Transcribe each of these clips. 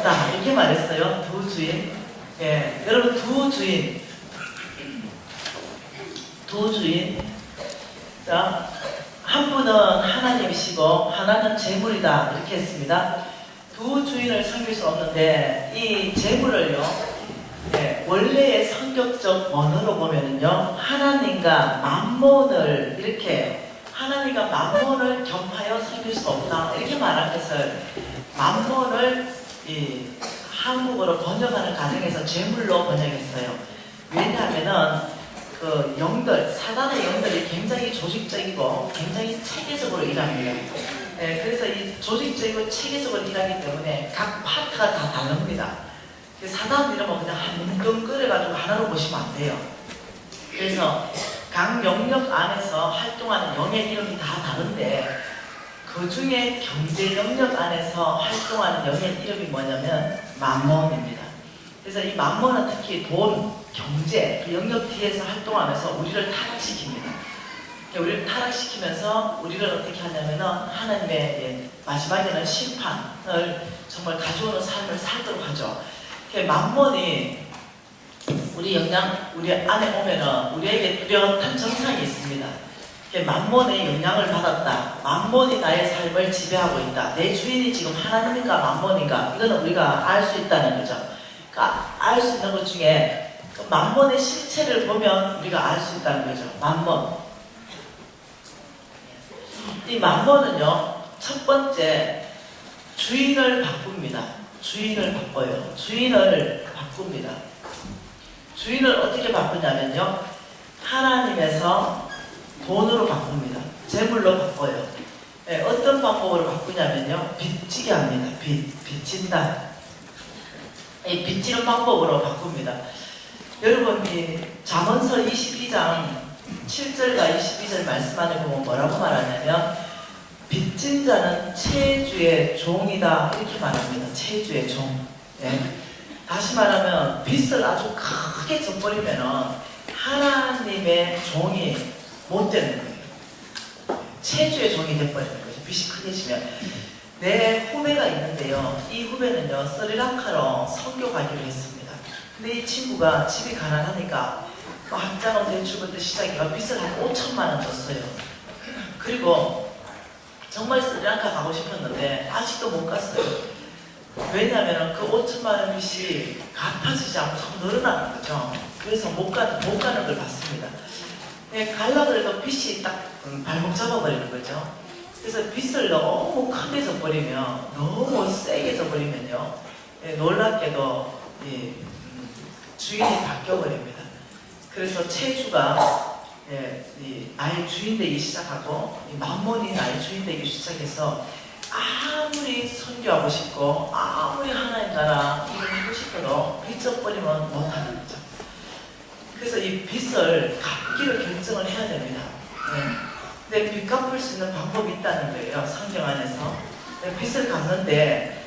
없다 이렇게 말했어요. 두 주인. 예, 여러분 두 주인. 자, 한 분은 하나님이시고 하나는 재물이다 이렇게 했습니다. 두 주인을 섬길 수 없는데 이 재물을요, 예, 원래의 성격적 언어로 보면은요, 하나님과 만몬을 이렇게 하나님과 만몬을 겸하여 섬길 수 없다 이렇게 말한 것을 만몬을 이 한국어로 번역하는 과정에서 재물로 번역했어요. 왜냐하면은 그 영들, 사단의 영들이 굉장히 조직적이고 굉장히 체계적으로 일합니다. 예, 그래서 이 조직적이고 체계적으로 일하기 때문에 각 파트가 다 다릅니다. 사단 이러면 그냥 한 뭉뚱그려가지고 하나로 보시면 안 돼요. 그래서 각 영역 안에서 활동하는 영의 이름이 다 다른데 그 중에 경제 영역 안에서 활동하는 영의 이름이 뭐냐면 만몬입니다. 그래서 이 만몬은 특히 돈, 경제, 그 영역 뒤에서 활동하면서 우리를 타락시킵니다. 우리를 타락시키면서 우리를 어떻게 하냐면은 하나님의 마지막에는 심판을 정말 가져오는 삶을 살도록 하죠. 만몬이 우리 안에 오면은 우리에게 뚜렷한 정상이 있습니다. 만몬의 영향을 받았다. 만몬이 나의 삶을 지배하고 있다. 내 주인이 지금 하나님인가 만몬인가, 이거는 우리가 알 수 있다는 거죠. 그러니까 알 수 있는 것 중에 만몬의 실체를 보면 우리가 알 수 있다는 거죠. 만몬. 이 만몬은요, 첫 번째 주인을 바꿉니다. 주인을 바꿔요. 주인을 바꿉니다. 주인을 어떻게 바꾸냐면요, 하나님에서 돈으로 바꿉니다. 재물로 바꿔요. 네, 어떤 방법으로 바꾸냐면요, 빚지게 합니다. 빚진다. 이 빚지는 방법으로 바꿉니다. 여러분, 이 잠언서 22장 7절과 22절 말씀 안에 보면 뭐라고 말하냐면, 빚진 자는 채주의 종이다 이렇게 말합니다. 채주의 종. 예. 다시 말하면 빚을 아주 크게 져버리면 하나님의 종이 못 되는 거예요. 채주의 종이 돼버리는 거죠. 빚이 크게 지면. 내 후배가 있는데요, 이 후배는요 스리랑카로 선교 가기로 했습니다. 근데 이 친구가 집이 가난하니까 학자금 대출부터 시작해서 빚을 한 5천만 원 줬어요. 그리고 정말 스리랑카 가고 싶었는데 아직도 못 갔어요. 왜냐하면 그 5천만 원 빚이 갚아지지 않고 자꾸 늘어나는 거죠. 그래서 못 가는 걸 봤습니다. 가려고 해도 빚이 딱 발목 잡아버리는 거죠. 그래서 빚을 너무 크게 져버리면, 너무 세게 져버리면요, 놀랍게도 주인이 바뀌어버립니다. 그래서 채주가 나의 주인 되기 시작하고, 만몬이 나의 주인 되기 시작해서 아무리 선교하고 싶고 아무리 하나님 나라 일을 하고 싶어도 빚 져버리면 못하는 거죠. 그래서 이 빚을 갚기로 결정을 해야 됩니다. 근데 빚 갚을 수 있는 방법이 있다는 거예요. 성경 안에서. 빚을 갚는데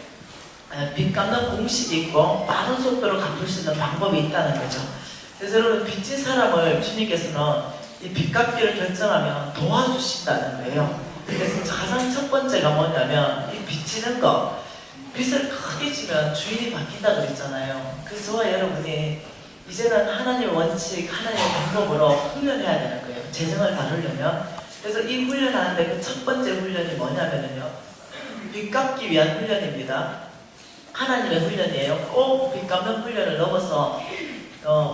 빚 갚는 공식이 있고 빠른 속도로 갚을 수 있는 방법이 있다는 거죠. 그래서 여러분, 빚진 사람을 주님께서는 이 빚 갚기를 결정하면 도와주신다는 거예요. 그래서 가장 첫 번째가 뭐냐면 이 빚지는 거. 빚을 크게 지면 주인이 바뀐다고 그랬잖아요. 그래서 저와 여러분이 이제는 하나님의 원칙, 하나님의 방법으로 훈련해야 되는 거예요. 재정을 다루려면. 그래서 이 훈련하는데 그 첫 번째 훈련이 뭐냐면요, 빚 갚기 위한 훈련입니다. 하나님의 훈련이에요. 꼭 빚 갚는 훈련을 넘어서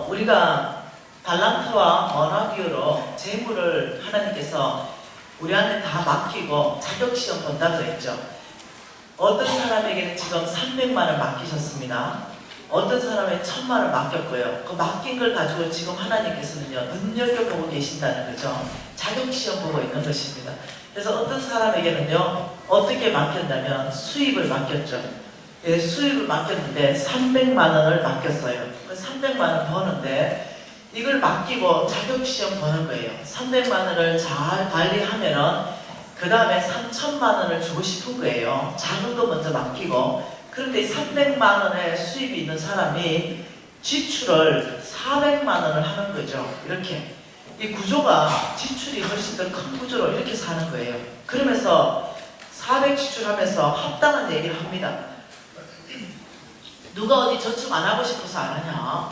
우리가 달란트와 머나기로 재물을 하나님께서 우리한테 다 맡기고 자격시험 본다고 했죠. 어떤 사람에게는 지금 300만 원 맡기셨습니다. 어떤 사람에게 1000만 원 맡겼고요. 그 맡긴 걸 가지고 지금 하나님께서는요, 눈여겨보고 계신다는 거죠. 자격시험 보고 있는 것입니다. 그래서 어떤 사람에게는요, 어떻게 맡겼냐면 수입을 맡겼죠. 수입을 맡겼는데 300만 원을 맡겼어요. 300만 원 버는데 이걸 맡기고 자격시험 보는 거예요. 300만 원을 잘 관리하면은 그 다음에 3천만 원을 주고 싶은 거예요. 작은 거 먼저 맡기고. 그런데 300만 원의 수입이 있는 사람이 지출을 400만 원을 하는 거죠. 이렇게. 이 구조가 지출이 훨씬 더 큰 구조로 이렇게 사는 거예요. 그러면서 400 지출하면서 합당한 얘기를 합니다. 누가 어디 저축 안 하고 싶어서 안 하냐?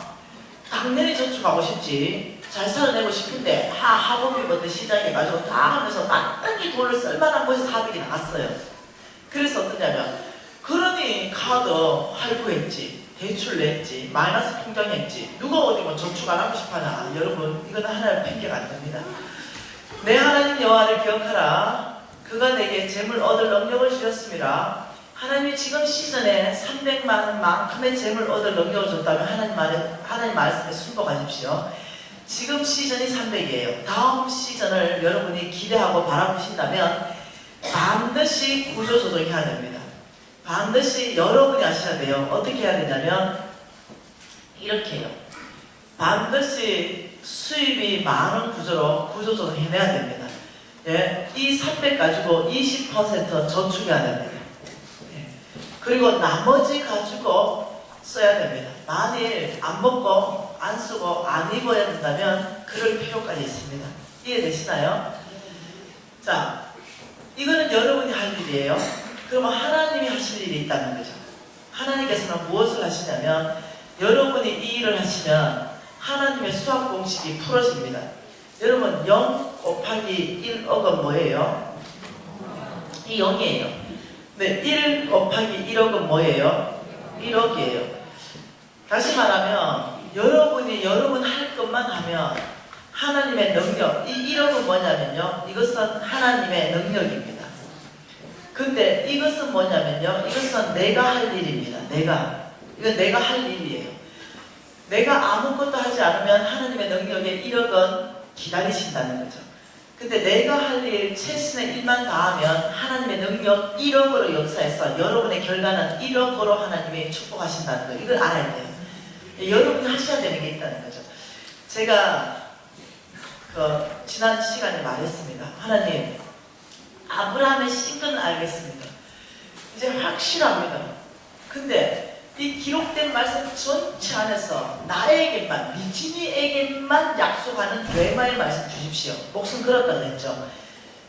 당연히 저축하고 싶지. 잘 살아내고 싶은데 학업비부터 시작해가지고 다 하면서 마땅히 돈을 쓸만한 곳에 사업이 나갔어요. 그래서 어떠냐면 그러니 카드 할부했지, 대출 냈지, 마이너스 통장했지. 누가 어디 뭐 저축 안 하고 싶어하나? 여러분 이거는 하나의 핑계가 안 됩니다. 내 하나님 여호와를 기억하라. 그가 내게 재물 얻을 능력을 주셨습니다. 하나님이 지금 시즌에 300만 원만큼의 재물 얻을 능력을 줬다면 하나님 말씀에 순복하십시오. 지금 시즌이 300이에요. 다음 시즌을 여러분이 기대하고 바라보신다면 반드시 구조조정해야 됩니다. 반드시 여러분이 하셔야 돼요. 어떻게 해야 되냐면 이렇게 해요. 반드시 수입이 많은 구조로 구조조정해내야 됩니다. 예, 이 300 가지고 20% 저축해야 됩니다. 예, 그리고 나머지 가지고 써야 됩니다. 만일 안 먹고 안 쓰고 안 입어야 된다면 그럴 필요까지 있습니다. 이해되시나요? 자, 이거는 여러분이 할 일이에요. 그러면 하나님이 하실 일이 있다는 거죠. 하나님께서는 무엇을 하시냐면 여러분이 이 일을 하시면 하나님의 수학 공식이 풀어집니다. 여러분 0 곱하기 1억은 뭐예요? 이 0이에요. 네, 1 곱하기 1억은 뭐예요? 1억이에요. 다시 말하면 여러분 할 것만 하면 하나님의 능력, 이 1억은 뭐냐면요, 이것은 하나님의 능력입니다. 근데 이것은 뭐냐면요, 이것은 내가 할 일입니다. 이건 내가 할 일이에요. 내가 아무것도 하지 않으면 하나님의 능력에 1억은 기다리신다는 거죠. 근데 내가 할 일, 최선의 일만 다하면 하나님의 능력 1억으로 역사해서 여러분의 결과는 1억으로 하나님이 축복하신다는 거, 이걸 알아야 돼요. 여러분이 하셔야 되는 게 있다는 거죠. 제가 지난 시간에 말했습니다. 하나님, 아브라함의 신분은 알겠습니다. 이제 확실합니다. 근데 이 기록된 말씀 전체 안에서 나에게만, 미진이에게만 약속하는 뇌마의 말씀 주십시오. 목숨 걸었다고 했죠.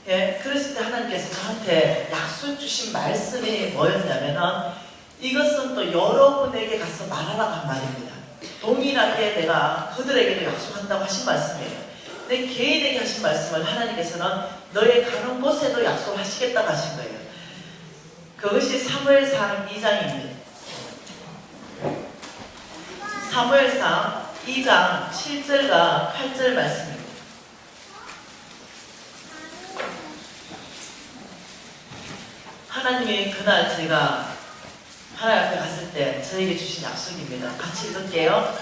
예, 그랬을 때 하나님께서 저한테 약속 주신 말씀이 뭐였냐면은 이것은 또 여러분에게 가서 말하라고 한 말입니다. 동일하게 내가 그들에게도 약속한다고 하신 말씀이에요. 내 개인에게 하신 말씀을 하나님께서는 너의 가는 곳에도 약속을 하시겠다고 하신 거예요. 그것이 사무엘상 2장입니다. 사무엘상 2장 7절과 8절 말씀입니다. 하나님이 그날 제가 하나님 앞에 갔을 때 저에게 주신 약속입니다. 같이 읽을게요.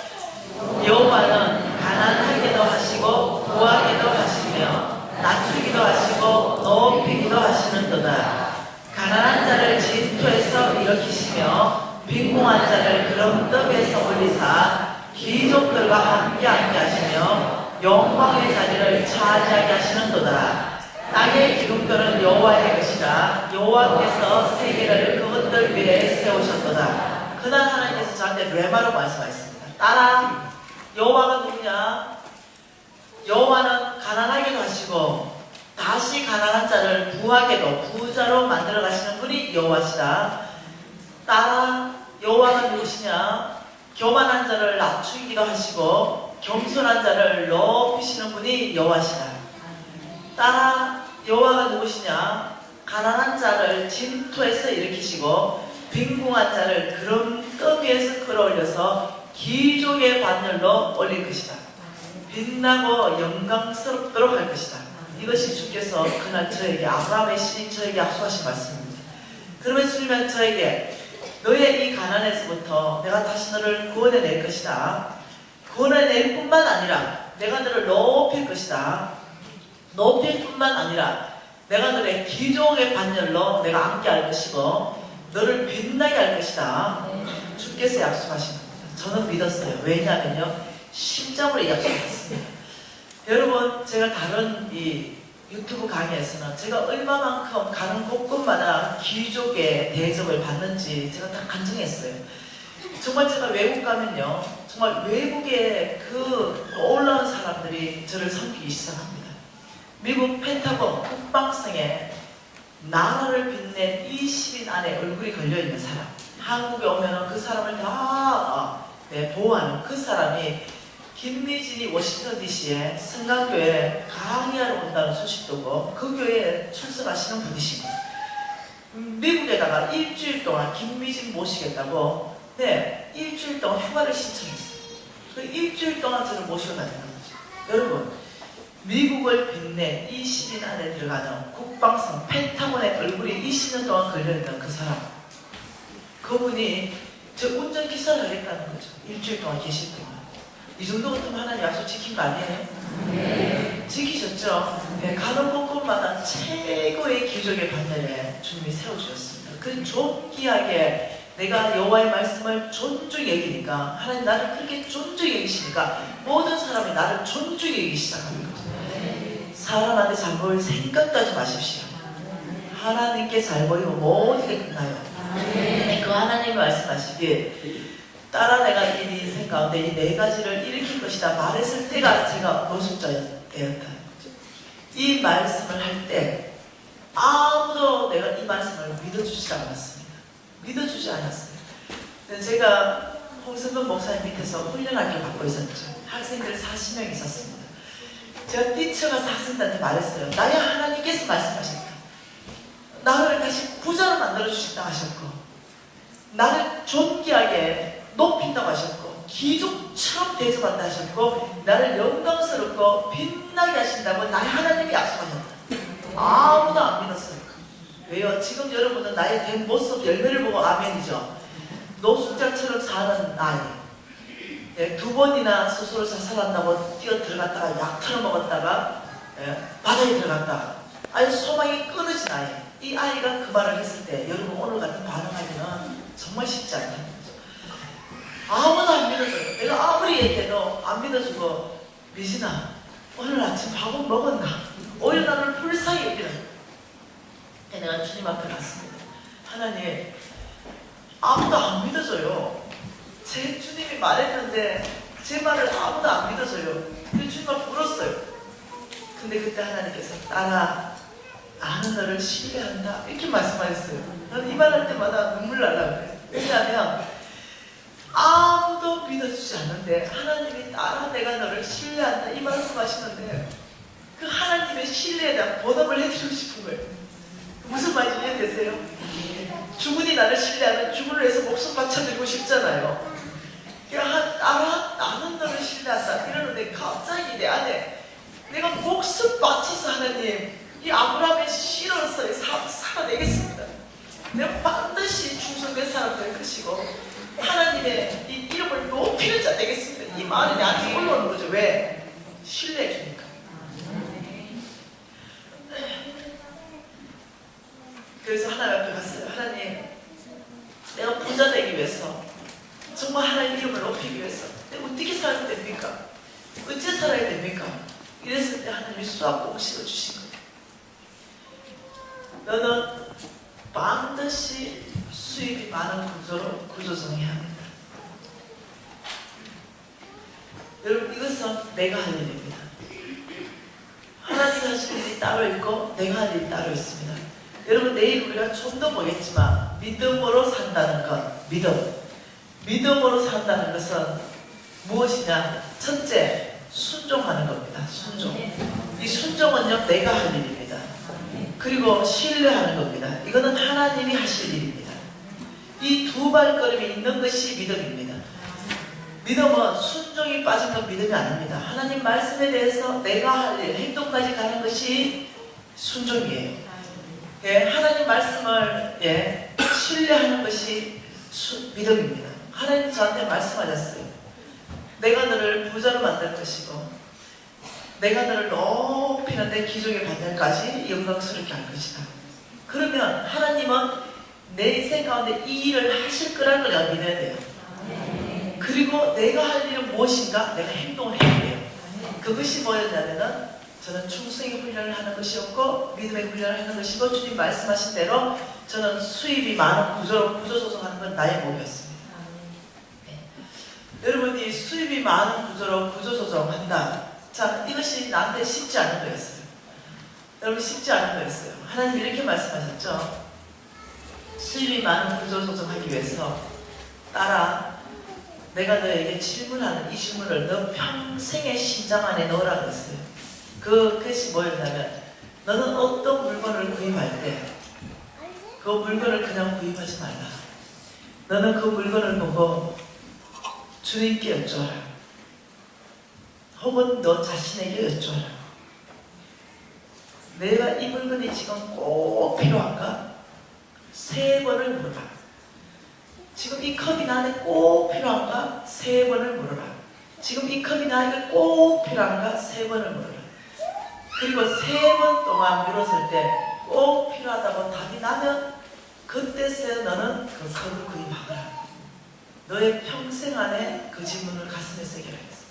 여호와는 가난하게도 하시고 부하게도 하시며 낮추기도 하시고 높이기도 하시는도다. 가난한 자를 진토에서 일으키시며 빈궁한 자를 그름더기에서 올리사 귀족들과 함께 앉게 하시며 영광의 자리를 차지하게 하시는도다. 땅의 기둥들은 여호와의 것이라. 여호와께서 세계를 그것들 위에 세우셨도다. 그날 하나님께서 저한테 레마로 말씀하셨습니다. 따라, 여호와가 누구냐? 여호와는 가난하게도 하시고 다시 가난한 자를 부하게도 부자로 만들어 가시는 분이 여호와시다. 따라, 여호와가 누구시냐? 교만한 자를 낮추기도 하시고 겸손한 자를 높이시는 분이 여호와시다. 따라, 여호와가 누구시냐? 가난한 자를 진토에서 일으키시고 빈궁한 자를 그름더기에서 끌어올려서 귀족의 반열로 올릴 것이다. 빛나고 영광스럽도록 할 것이다. 이것이 주께서 그날 저에게, 아브라함의 신이 저에게 약속하신 말씀입니다. 그러면서 주님은 저에게 너의 이 가난에서부터 내가 다시 너를 구원해낼 것이다. 구원해낼 뿐만 아니라 내가 너를 높일 것이다. 높일 뿐만 아니라 내가 너의 귀족의 반열로 내가 앉게 할 것이고 너를 빛나게 할 것이다. 주께서 약속하신 겁니다. 저는 믿었어요. 왜냐하면요, 심장으로 약속했습니다. 여러분, 제가 다른 이 유튜브 강의에서는 제가 얼마만큼 가는 곳곳마다 귀족의 대접을 받는지 제가 다 간증했어요. 정말 제가 외국 가면요, 정말 외국의 그 놀라운 사람들이 저를 섬기기 시작합니다. 미국 펜타곤 국방성에 나라를 빛낸 20인 안에 얼굴이 걸려있는 사람 한국에 오면은 그 사람을 다 보호하는 그 사람이 김미진이 워싱턴 DC에 성강교회에 강의하러 온다는 소식도고 그 교회에 출석하시는 분이시고 미국에다가 일주일 동안 김미진 모시겠다고 일주일 동안 휴가를 신청했어요. 그 일주일 동안 저를 모시고 다니는 거죠. 여러분, 미국을 빛낸 20인 안에 들어가는 국방성 펜타곤의 얼굴이 20년 동안 걸려있는 그 사람, 그분이 저 운전기사를 하겠다는 거죠. 일주일 동안 계실 동안. 이 정도 같으면 하나님 약속 지킨 거 아니에요? 네. 지키셨죠? 가는 곳곳마다 최고의 기적의 반열에 주님이 세워주셨습니다. 그 존귀하게 내가 여호와의 말씀을 존중히 여기니까 하나님 나를 그렇게 존중히 여기시니까 모든 사람이 나를 존중히 여기기 시작하는 거죠. 사람한테 잘 보일 생각까지 마십시오. 하나님께 잘 보이면 모든 게 끝나요. 그 하나님이 말씀하시길 따라 내가 이 인생 가운데 이 네 가지를 일으킬 것이다 말했을 때가 제가 노숙자였다. 이 말씀을 할 때 아무도 내가 이 말씀을 믿어주지 않았습니다. 믿어주지 않았어요. 제가 홍성근 목사님 밑에서 훈련학교를 받고 있었죠. 학생들 40명 있었습니다. 제가 뛰쳐가서 학생들한테 말했어요. 나야 하나님께서 말씀하셨다. 나를 다시 부자로 만들어주신다 하셨고 나를 존귀하게 높인다고 하셨고 기족처럼 대접한다 하셨고 나를 영광스럽고 빛나게 하신다고 나의 하나님이 약속하셨다. 아무도 안 믿었어요. 왜요? 지금 여러분은 나의 된 모습 열매를 보고 아멘이죠. 노숙자처럼 사는 나이, 두 번이나 스스로 자살한다고 뛰어 들어갔다가 약탈을 먹었다가 바다에 들어갔다가 아니 소망이 끊어진 아이, 이 아이가 그 말을 했을 때 여러분 오늘 같은 반응하기는 정말 쉽지 않다는 거죠. 아무도 안 믿어줘요. 내가 아무리 얘기해도 안 믿어주고 미진아 오늘 아침 밥은 먹었나? 오히려 나를 불쌍히 여기는. 내가 주님 앞에 갔습니다. 하나님 아무도 안 믿어줘요. 제 주님이 말했는데 제 말을 아무도 안 믿어줘요. 근데 주님 앞에 울었어요. 근데 그때 하나님께서 딸아 나는 너를 신뢰한다 이렇게 말씀하셨어요. 나는 이 말할 때마다 눈물 날라 그래요. 왜냐하면 아무도 믿어주지 않는데 하나님이 딸아 내가 너를 신뢰한다 이 말씀하시는데 그 하나님의 신뢰에 대한 보답을 해드리고 싶은 거예요. 무슨 말인지 이해되세요? 주군이 나를 신뢰하면 주군을 위해서 목숨 바쳐드리고 싶잖아요. 딸아 나는 너를 신뢰한다 이러는데 갑자기 내 안에 내가 목숨 바쳐서 하나님 이 아브라함의 씨로서의 삶을 살아내겠습니다. 내가 반드시 충성된 사람 될 것이고 하나님의 이 이름을 높이는 자 되겠습니다. 이 말이 내 안에 올라오는 거죠. 왜? 신뢰해 주니까. 그래서 하나님 앞에 갔어요. 하나님 내가 부자 되기 위해서 정말 하나님 이름을 높이기 위해서 내가 어떻게 살아야 됩니까? 어찌 살아야 됩니까? 이랬을 때 하나님이 수학 공식을 주신 거예요. 너는 반드시 수입이 많은 구조로 구조정해야 합니다. 여러분 이것은 내가 할 일입니다. 하나님이 하실 일이 따로 있고 내가 할 일이 따로 있습니다. 여러분 내일 우리가 좀 더 보겠지만 믿음으로 산다는 것, 믿음으로 산다는 것은 무엇이냐? 첫째, 순종하는 겁니다. 순종. 이 순종은요 내가 할 일입니다. 그리고 신뢰하는 겁니다. 이거는 하나님이 하실 일입니다. 이 두 발걸음이 있는 것이 믿음입니다. 믿음은 순종이 빠진 건 믿음이 아닙니다. 하나님 말씀에 대해서 내가 할 일, 행동까지 가는 것이 순종이에요. 하나님 말씀을 신뢰하는 것이 믿음입니다. 하나님 저한테 말씀하셨어요. 내가 너를 부자로 만들 것이고 내가 너를 높이는 데 기적의 반열까지 영광스럽게 할 것이다. 그러면 하나님은 내 인생 가운데 이 일을 하실 거라는 걸 내가 믿어야 돼요. 그리고 내가 할 일은 무엇인가? 내가 행동을 해야 돼요. 그것이 뭐였냐면은 저는 충성의 훈련을 하는 것이었고 믿음의 훈련을 하는 것이고 주님 말씀하신 대로 저는 수입이 많은 구조로 구조조정하는 건 나의 목이었습니다. 여러분이 수입이 많은 구조로 구조조정한다. 자, 이것이 나한테 쉽지 않은 거였어요. 여러분 쉽지 않은 거였어요. 하나님 이렇게 말씀하셨죠. 수입이 많은 구조 조정하기 위해서 딸아, 내가 너에게 질문하는 이 질문을 너 평생의 심장 안에 넣으라 그랬어요. 그것이 뭐였냐면 너는 어떤 물건을 구입할 때 그 물건을 그냥 구입하지 말라. 너는 그 물건을 보고 주님께 여쭤라. 혹은 너 자신에게 여쭤라. 내가 이 물건이 지금 꼭 필요한가? 3번을 물어라. 지금 이 컵이 나한테 꼭 필요한가? 3번을 물어라. 지금 이 컵이 나에게 꼭 필요한가? 3번을 물어라. 그리고 3번 동안 물었을 때 꼭 필요하다고 답이 나면 그때서야 너는 그 컵을 구입하거라. 너의 평생 안에 그 질문을 가슴에 새겨야겠어.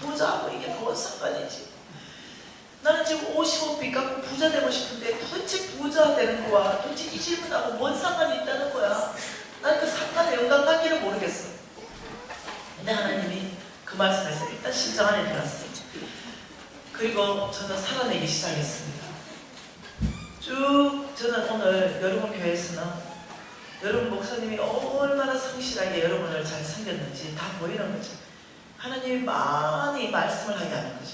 부자하고 이게 뭔 상관이지? 나는 지금 50억 빚 갚고 부자 되고 싶은데 도대체 부자 되는 거와 도대체 이 질문하고 뭔 상관이 있다는 거야? 난 그 상관의 연관관계를 모르겠어. 근데 하나님이 그 말씀에서 일단 심장 안에 들어갔어요. 그리고 저는 살아내기 시작했습니다. 쭉 저는 오늘 여러분 교회에서는 여러분 목사님이 얼마나 성실하게 여러분을 잘 섬겼는지 다 보이는 거죠. 하나님이 많이 말씀을 하게 하는 거죠.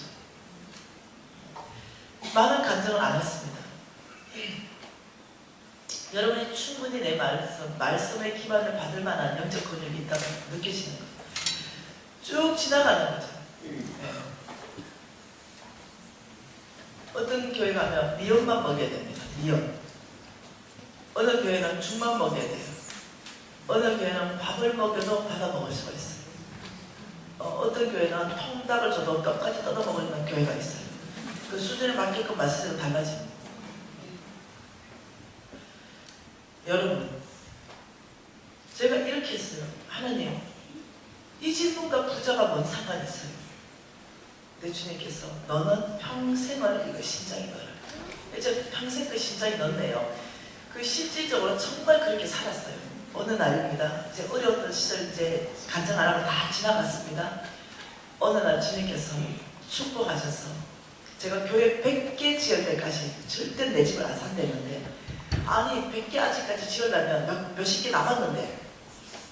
많은 간증을 안 했습니다. 여러분이 충분히 내 말씀의 기반을 받을 만한 영적 근육이 있다고 느끼시는 거죠. 쭉 지나가는 거죠. 네. 어떤 교회 가면 미역만 먹여야 됩니다. 미역. 어느 교회는 죽만 먹여야 돼요. 어느 교회는 밥을 먹여도 받아 먹을 수가 있어요. 어떤 교회는 통닭을 줘도 떡까지 뜯어 먹는 교회가 있어요. 그 수준에 맞게끔 말씀이 달라집니다. 여러분, 제가 이렇게 했어요. 하나님, 이 질문과 부자가 뭔 상관이 있어요? 내 주님께서 너는 평생을 이거 심장에 넣어라. 이제 평생 그 심장에 넣네요. 그 실질적으로 정말 그렇게 살았어요. 어느 날입니다. 이제 어려웠던 시절 이제 간증 안 하고 다 지나갔습니다. 어느 날 주님께서 축복하셔서 제가 교회 100개 지을 때까지 절대 내 집을 안 산다는데 아니 100개 아직까지 지으려면 몇십 개 남았는데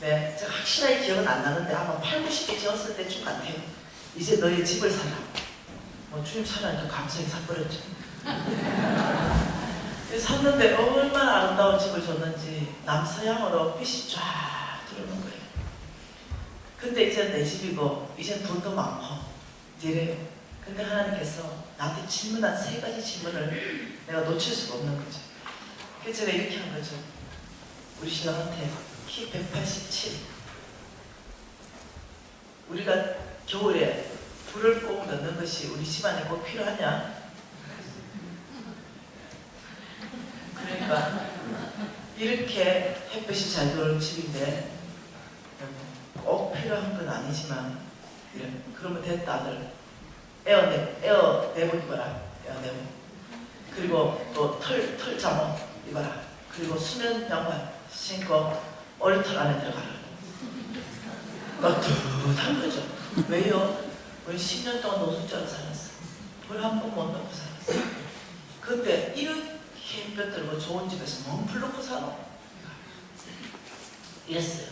네, 제가 확실하게 기억은 안 나는데 아마 8, 90개 지었을 때쯤 같아요. 이제 너의 집을 사라. 주님 사라니까 감성이 사버렸죠. 샀는데 얼마나 아름다운 집을 줬는지 남서양으로 빛이 쫙 들어오는 거예요. 근데 이제 내 집이고 이제 돈도 많고 이래요. 근데 하나님께서 나한테 질문한 3가지 질문을 내가 놓칠 수가 없는 거죠. 그래서 제가 이렇게 한 거죠. 우리 신랑한테 키 187. 우리가 겨울에 불을 꼭 넣는 것이 우리 집안에 꼭 필요하냐? 그러니까 이렇게 햇볕이 잘 들어오는 집인데 꼭 필요한 건 아니지만 그러면 됐다 아들. 에어 내복 입어라. 에어 내복. 그리고 또 털 잠옷 입어라. 그리고 수면 양말 신고 얼털 안에 들어가라. 따뜻한 거죠. 왜요? 우리 10년 동안 노숙자로 살았어. 불 한 번 못 넣고 살았어. 근데 이렇게 햇볕 들고 좋은 집에서 멍풀 놓고 살아. 이랬어요.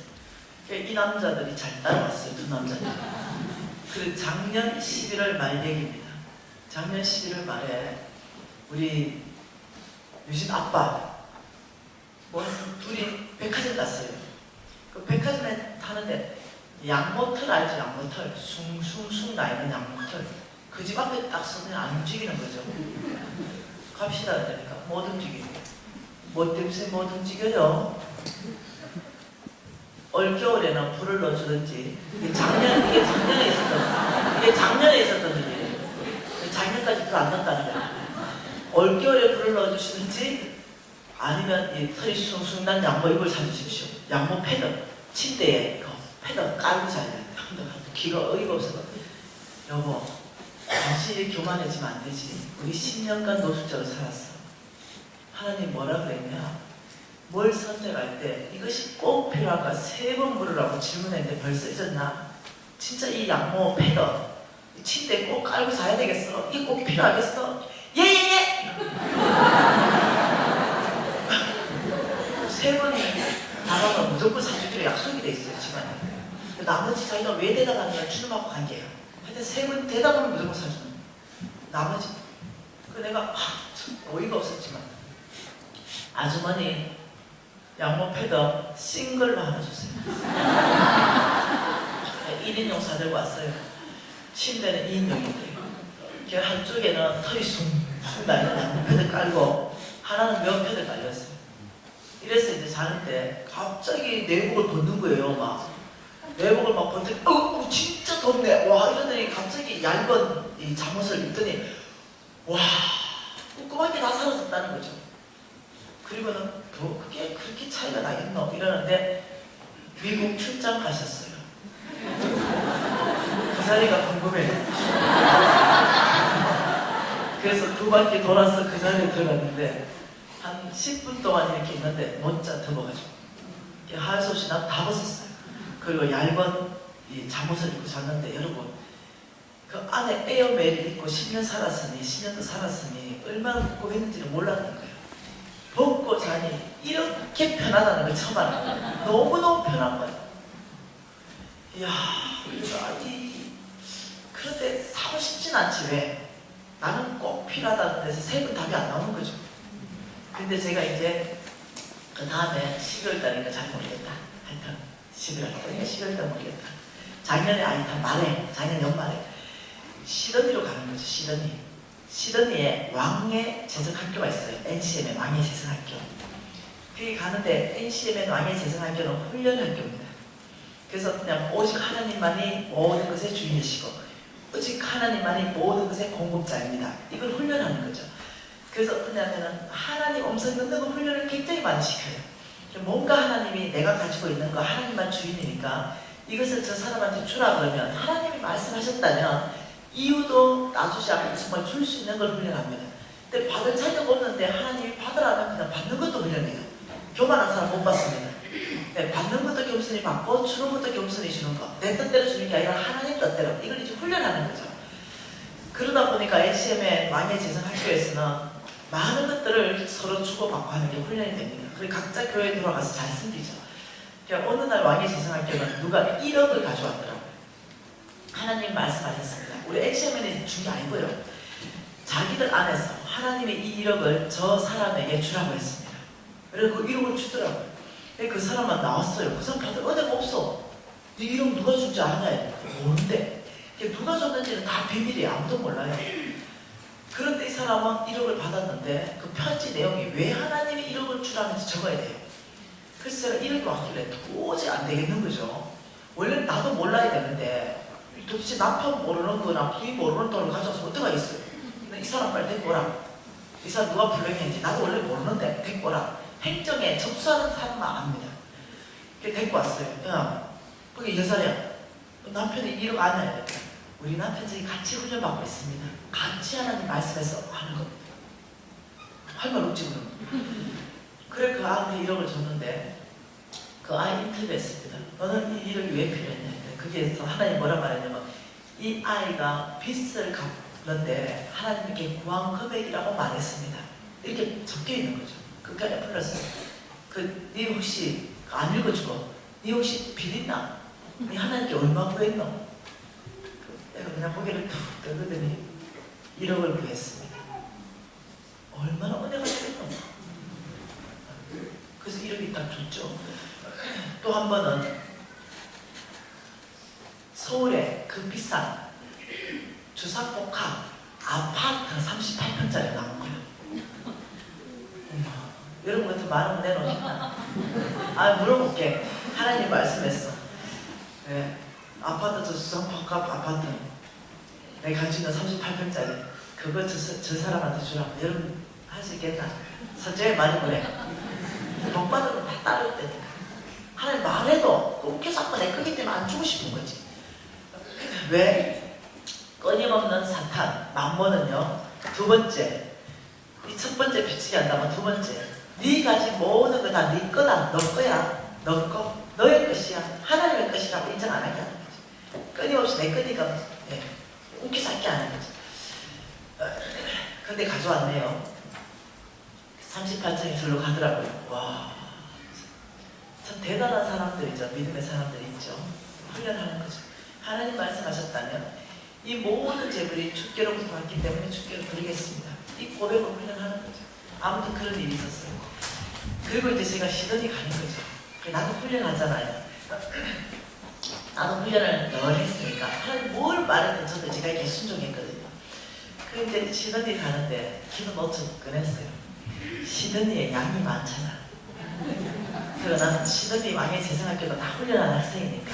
이 남자들이 잘 따라왔어요. 2 남자들이. 그 작년 11월 말 얘기입니다. 작년 11월 말에 우리 유진 아빠 둘이 백화점 갔어요. 그 백화점에 타는데 양모털 알죠? 양모털 숭숭숭 나있는 양모털 그 집 앞에 딱 서면 안 움직이는 거죠. 갑시다 그러니까 못 움직이고 뭐 때문에 못 움직여요? 올겨울에는 불을 넣어주든지 이게 작년에 있었던 일이에요. 작년까지 불 안 넣었다는 거예요. 올겨울에 불을 넣어주시든지 아니면 이 털이 숭숭 난 양모 이걸 사주십시오. 양모 패드 침대에 그 패드 깔고 자야 돼요. 귀가 어이가 없어서 여보 당신이 교만해지면 안 되지. 우리 10년간 노숙자로 살았어. 하나님 뭐라 그랬냐? 뭘 선택할 때 이것이 꼭 필요한가 3번 물으라고 질문했는데 벌써 잊었나? 진짜 이 양모 패더 이 침대에 꼭 깔고 자야 되겠어? 이게 꼭 필요하겠어? 예예예! 무조건 사주기로 약속이 돼 있어요, 집안에. 나머지 자기가 왜 대답하는가 주님하고 관계예요. 하여튼 세 번 대답하면 무조건 사주는. 나머지 내가 참 어이가 없었지만 아주머니 양모 패더 싱글로 하나 줬어요. 1인용 사들고 왔어요. 침대는 2인용인데 한쪽에는 털이 숭숭 나는 양모 패더 깔고 하나는 면 패더 깔렸어요. 이래서 이제 자는데 갑자기 내복을 벗는 거예요. 막 내복을 막 벗더니 진짜 덥네. 와 이러더니 갑자기 얇은 이 잠옷을 입더니 와 꼼꼼하게 다 사라졌다는 거죠. 그리고는 그게 그렇게 차이가 나겠노 이러는데 미국 출장 가셨어요. 그 자리가 궁금해요. 그래서 두 바퀴 돌아서 그 자리에 들어갔는데 한 10분 동안 이렇게 있는데 못자 더워가지고 하얀 옷이 난 다 벗었어요. 그리고 얇은 이 잠옷을 입고 잤는데 여러분 그 안에 에어멜 입고 10년 살았으니 10년도 살았으니 얼마나 묵고했는지를 몰랐는 거예요. 벗고 자니 이렇게 편하다는 걸 처음 알았는 거예요. 너무너무 편한 거예요. 이야 그런데 사고 싶진 않지 왜? 나는 꼭 필요하다는 데서 세 번 답이 안 나오는 거죠. 근데 제가 이제 그 다음에 12월달인가 잘 모르겠다. 하여튼 11월달인가 12월달 모르겠다. 작년에 아니면 말에 작년 연말에 시드니로 가는 거죠. 시드니에 왕의 재성학교가 있어요. NCM의 왕의 재성학교. 거기 가는데 NCM의 왕의 재성학교는 훈련학교입니다. 그래서 그냥 오직 하나님만이 모든 것의 주인이시고 오직 하나님만이 모든 것의 공급자입니다. 이걸 훈련하는 거죠. 그래서 어떠냐면은 하나님 음성 듣는 거 훈련을 굉장히 많이 시켜요. 뭔가 하나님이 내가 가지고 있는 거 하나님만 주인이니까 이것을 저 사람한테 주라 그러면 하나님이 말씀하셨다면 이유도 놔주지 않고 정말 줄 수 있는 걸 훈련합니다. 근데 받을 자격 없는데 하나님이 받으라면 그냥 받는 것도 훈련해요. 교만한 사람 못 받습니다. 네, 받는 것도 겸손히 받고 주는 것도 겸손히 주는 거. 내 뜻대로 주는 게 아니라 하나님 뜻대로. 이걸 이제 훈련하는 거죠. 그러다 보니까 NCM의 왕의 재성학교에서는 많은 것들을 서로 주고받고 하는 게 훈련이 됩니다. 그리고 각자 교회에 들어가서 잘 숨기죠. 그러니까 어느 날 왕의 재성학교는 누가 1억을 가져왔더라고요. 하나님 말씀하셨습니다. 우리 NCM에는 준 게 아니고요. 자기들 안에서 하나님의 이 1억을 저 사람에게 주라고 했습니다. 그래서 그 1억을 주더라고요. 그 사람만 나왔어요. 그 사람 받을 은혜가 없어. 이 1억 누가 준지 아냐? 모른대. 누가 줬는지는 다 비밀이에요. 아무도 몰라요. 그런데 이 사람은 1억을 받았는데 그 편지 내용이 왜 하나님이 1억을 주라는지 적어야 돼요. 그래서 제가 1억이 왔길래 도저히 안 되겠는 거죠. 원래 나도 몰라야 되는데 도대체 남편 모르는 거나 부인 모르는 돈을 가져와서 어떡하겠어요. 이 사람 빨리 데리고 오라. 이 사람 누가 불행했는지 나도 원래 모르는데 데리고 오라. 행정에 접수하는 사람만 압니다. 데리고 왔어요. 야, 거기 여자야. 남편이 1억 아냐? 우리 남편 저기 같이 훈련받고 있습니다. 같이 하나님 말씀해서 하는 겁니다. 할 말 없지 그럼. 그래 그 아한테 1억을 줬는데 그 아이 인터뷰했습니다. 너는 이 1억이 왜 필요했냐? 거기에서 하나님 뭐라 말했냐면 이 아이가 빚을 갚는데 하나님께 구한 금액이라고 말했습니다. 이렇게 적혀 있는 거죠. 끝까지 풀렸어요. 네 혹시 안 읽어주고 네 혹시 빚 있나? 네 하나님께 얼마 구했노? 내가 그냥 고개를 툭 뜨더니 1억을 구했습니다. 얼마나 은혜가 되겠노? 그래서 1억이 딱 줬죠. 또 한 번은 서울에 그 비싼 주상복합 아파트 38평짜리 나온 거예요. 여러분 같은 말은 내놓으셨나? 물어볼게. 하나님 말씀했어. 네. 아파트 주상복합 아파트 내가 가지고 있는 38평짜리 그거 저 사람한테 주라고. 여러분 할 수 있겠나? 선제에 많이 그래. 복 받으면 다 따를 때니까. 하나님 말해도 웃겨서 자꾸 내 크기 때문에 안 주고 싶은 거지. 왜? 끊임없는 사탄, mammon은요. 두 번째, 이 첫 번째 비치게 한다면 두 번째, 네 가진 모든 거 다 네 거다, 너 거야, 너 거, 너의 것이야, 하나님의 것이라고 인정 안 하게 하는 거지. 끊임없이 내 거니까 웃겨서 할게 하는 거지. 근데 가져왔네요. 38층에 절로 가더라고요. 와, 첫 대단한 사람들이죠. 믿음의 사람들이 있죠. 훈련하는 거죠. 하나님 말씀하셨다면 이 모든 재물이 주께로부터 왔기 때문에 주께로 드리겠습니다. 이 고백을 훈련하는 거죠. 아무튼 그런 일이 있었어요. 그리고 이제 제가 시드니 가는 거죠. 나도 훈련하잖아요. 나도 훈련을 늘 했으니까 하나님 뭘 말하든 저도 제가 이렇게 순종했거든요. 그 이제 시드니 가는데 기도 놓쳐 꺼냈어요. 시드니에 양이 많잖아. 그래서 나는 시드니 왕의 재생학교도 다 훈련한 학생이니까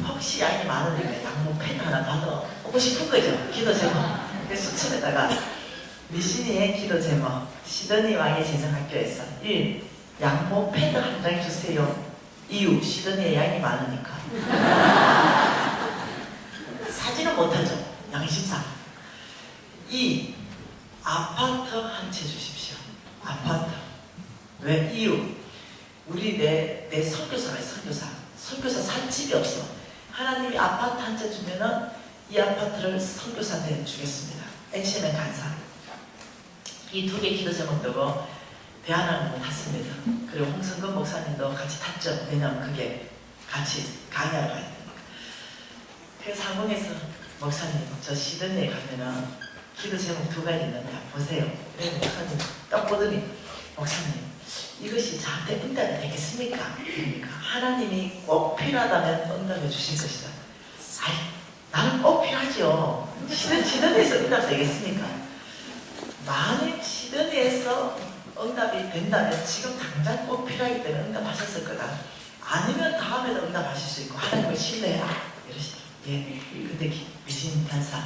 혹시 양이 많으니까 양모 펜 하나 받아오고 싶은 거죠. 기도 제목. 그래서 수첩에다가 미신이의 기도 제목 시드니 왕의 재생학교에서 1. 양모 펜 한 장 주세요. 이유 시드니에 양이 많으니까. 사진은 못하죠. 양심상. 2. 아파트 한 채 주십시오. 아파트. 왜? 이유. 우리 내 선교사가 선교사 살 집이 없어. 하나님이 아파트 한 채 주면은 이 아파트를 선교사한테 주겠습니다. NCMN 간사. 이 두 개 기도 제목 두고 대한항공을 탔습니다. 그리고 홍성근 목사님도 같이 탔죠. 왜냐면 그게 같이 강의하러 가야 되니까. 그래서 항공에서 목사님 저 시드니에 가면은 기도 제목 두 가지 있는데 보세요. 그래서 목사님 딱 보더니 목사님 이것이 저한테 응답이 되겠습니까? 그러니까 하나님이 꼭 필요하다면 응답해 주실 것이다. 아이 나는 꼭 필요하죠. 시드니에서 응답 되겠습니까? 만약 시드니에서 응답이 된다면 지금 당장 꼭 필요하기 때문에 응답하셨을 거다. 아니면 다음에도 응답하실 수 있고 하나님을 신뢰해라 이러시더라고요. 예. 근데 미신 간사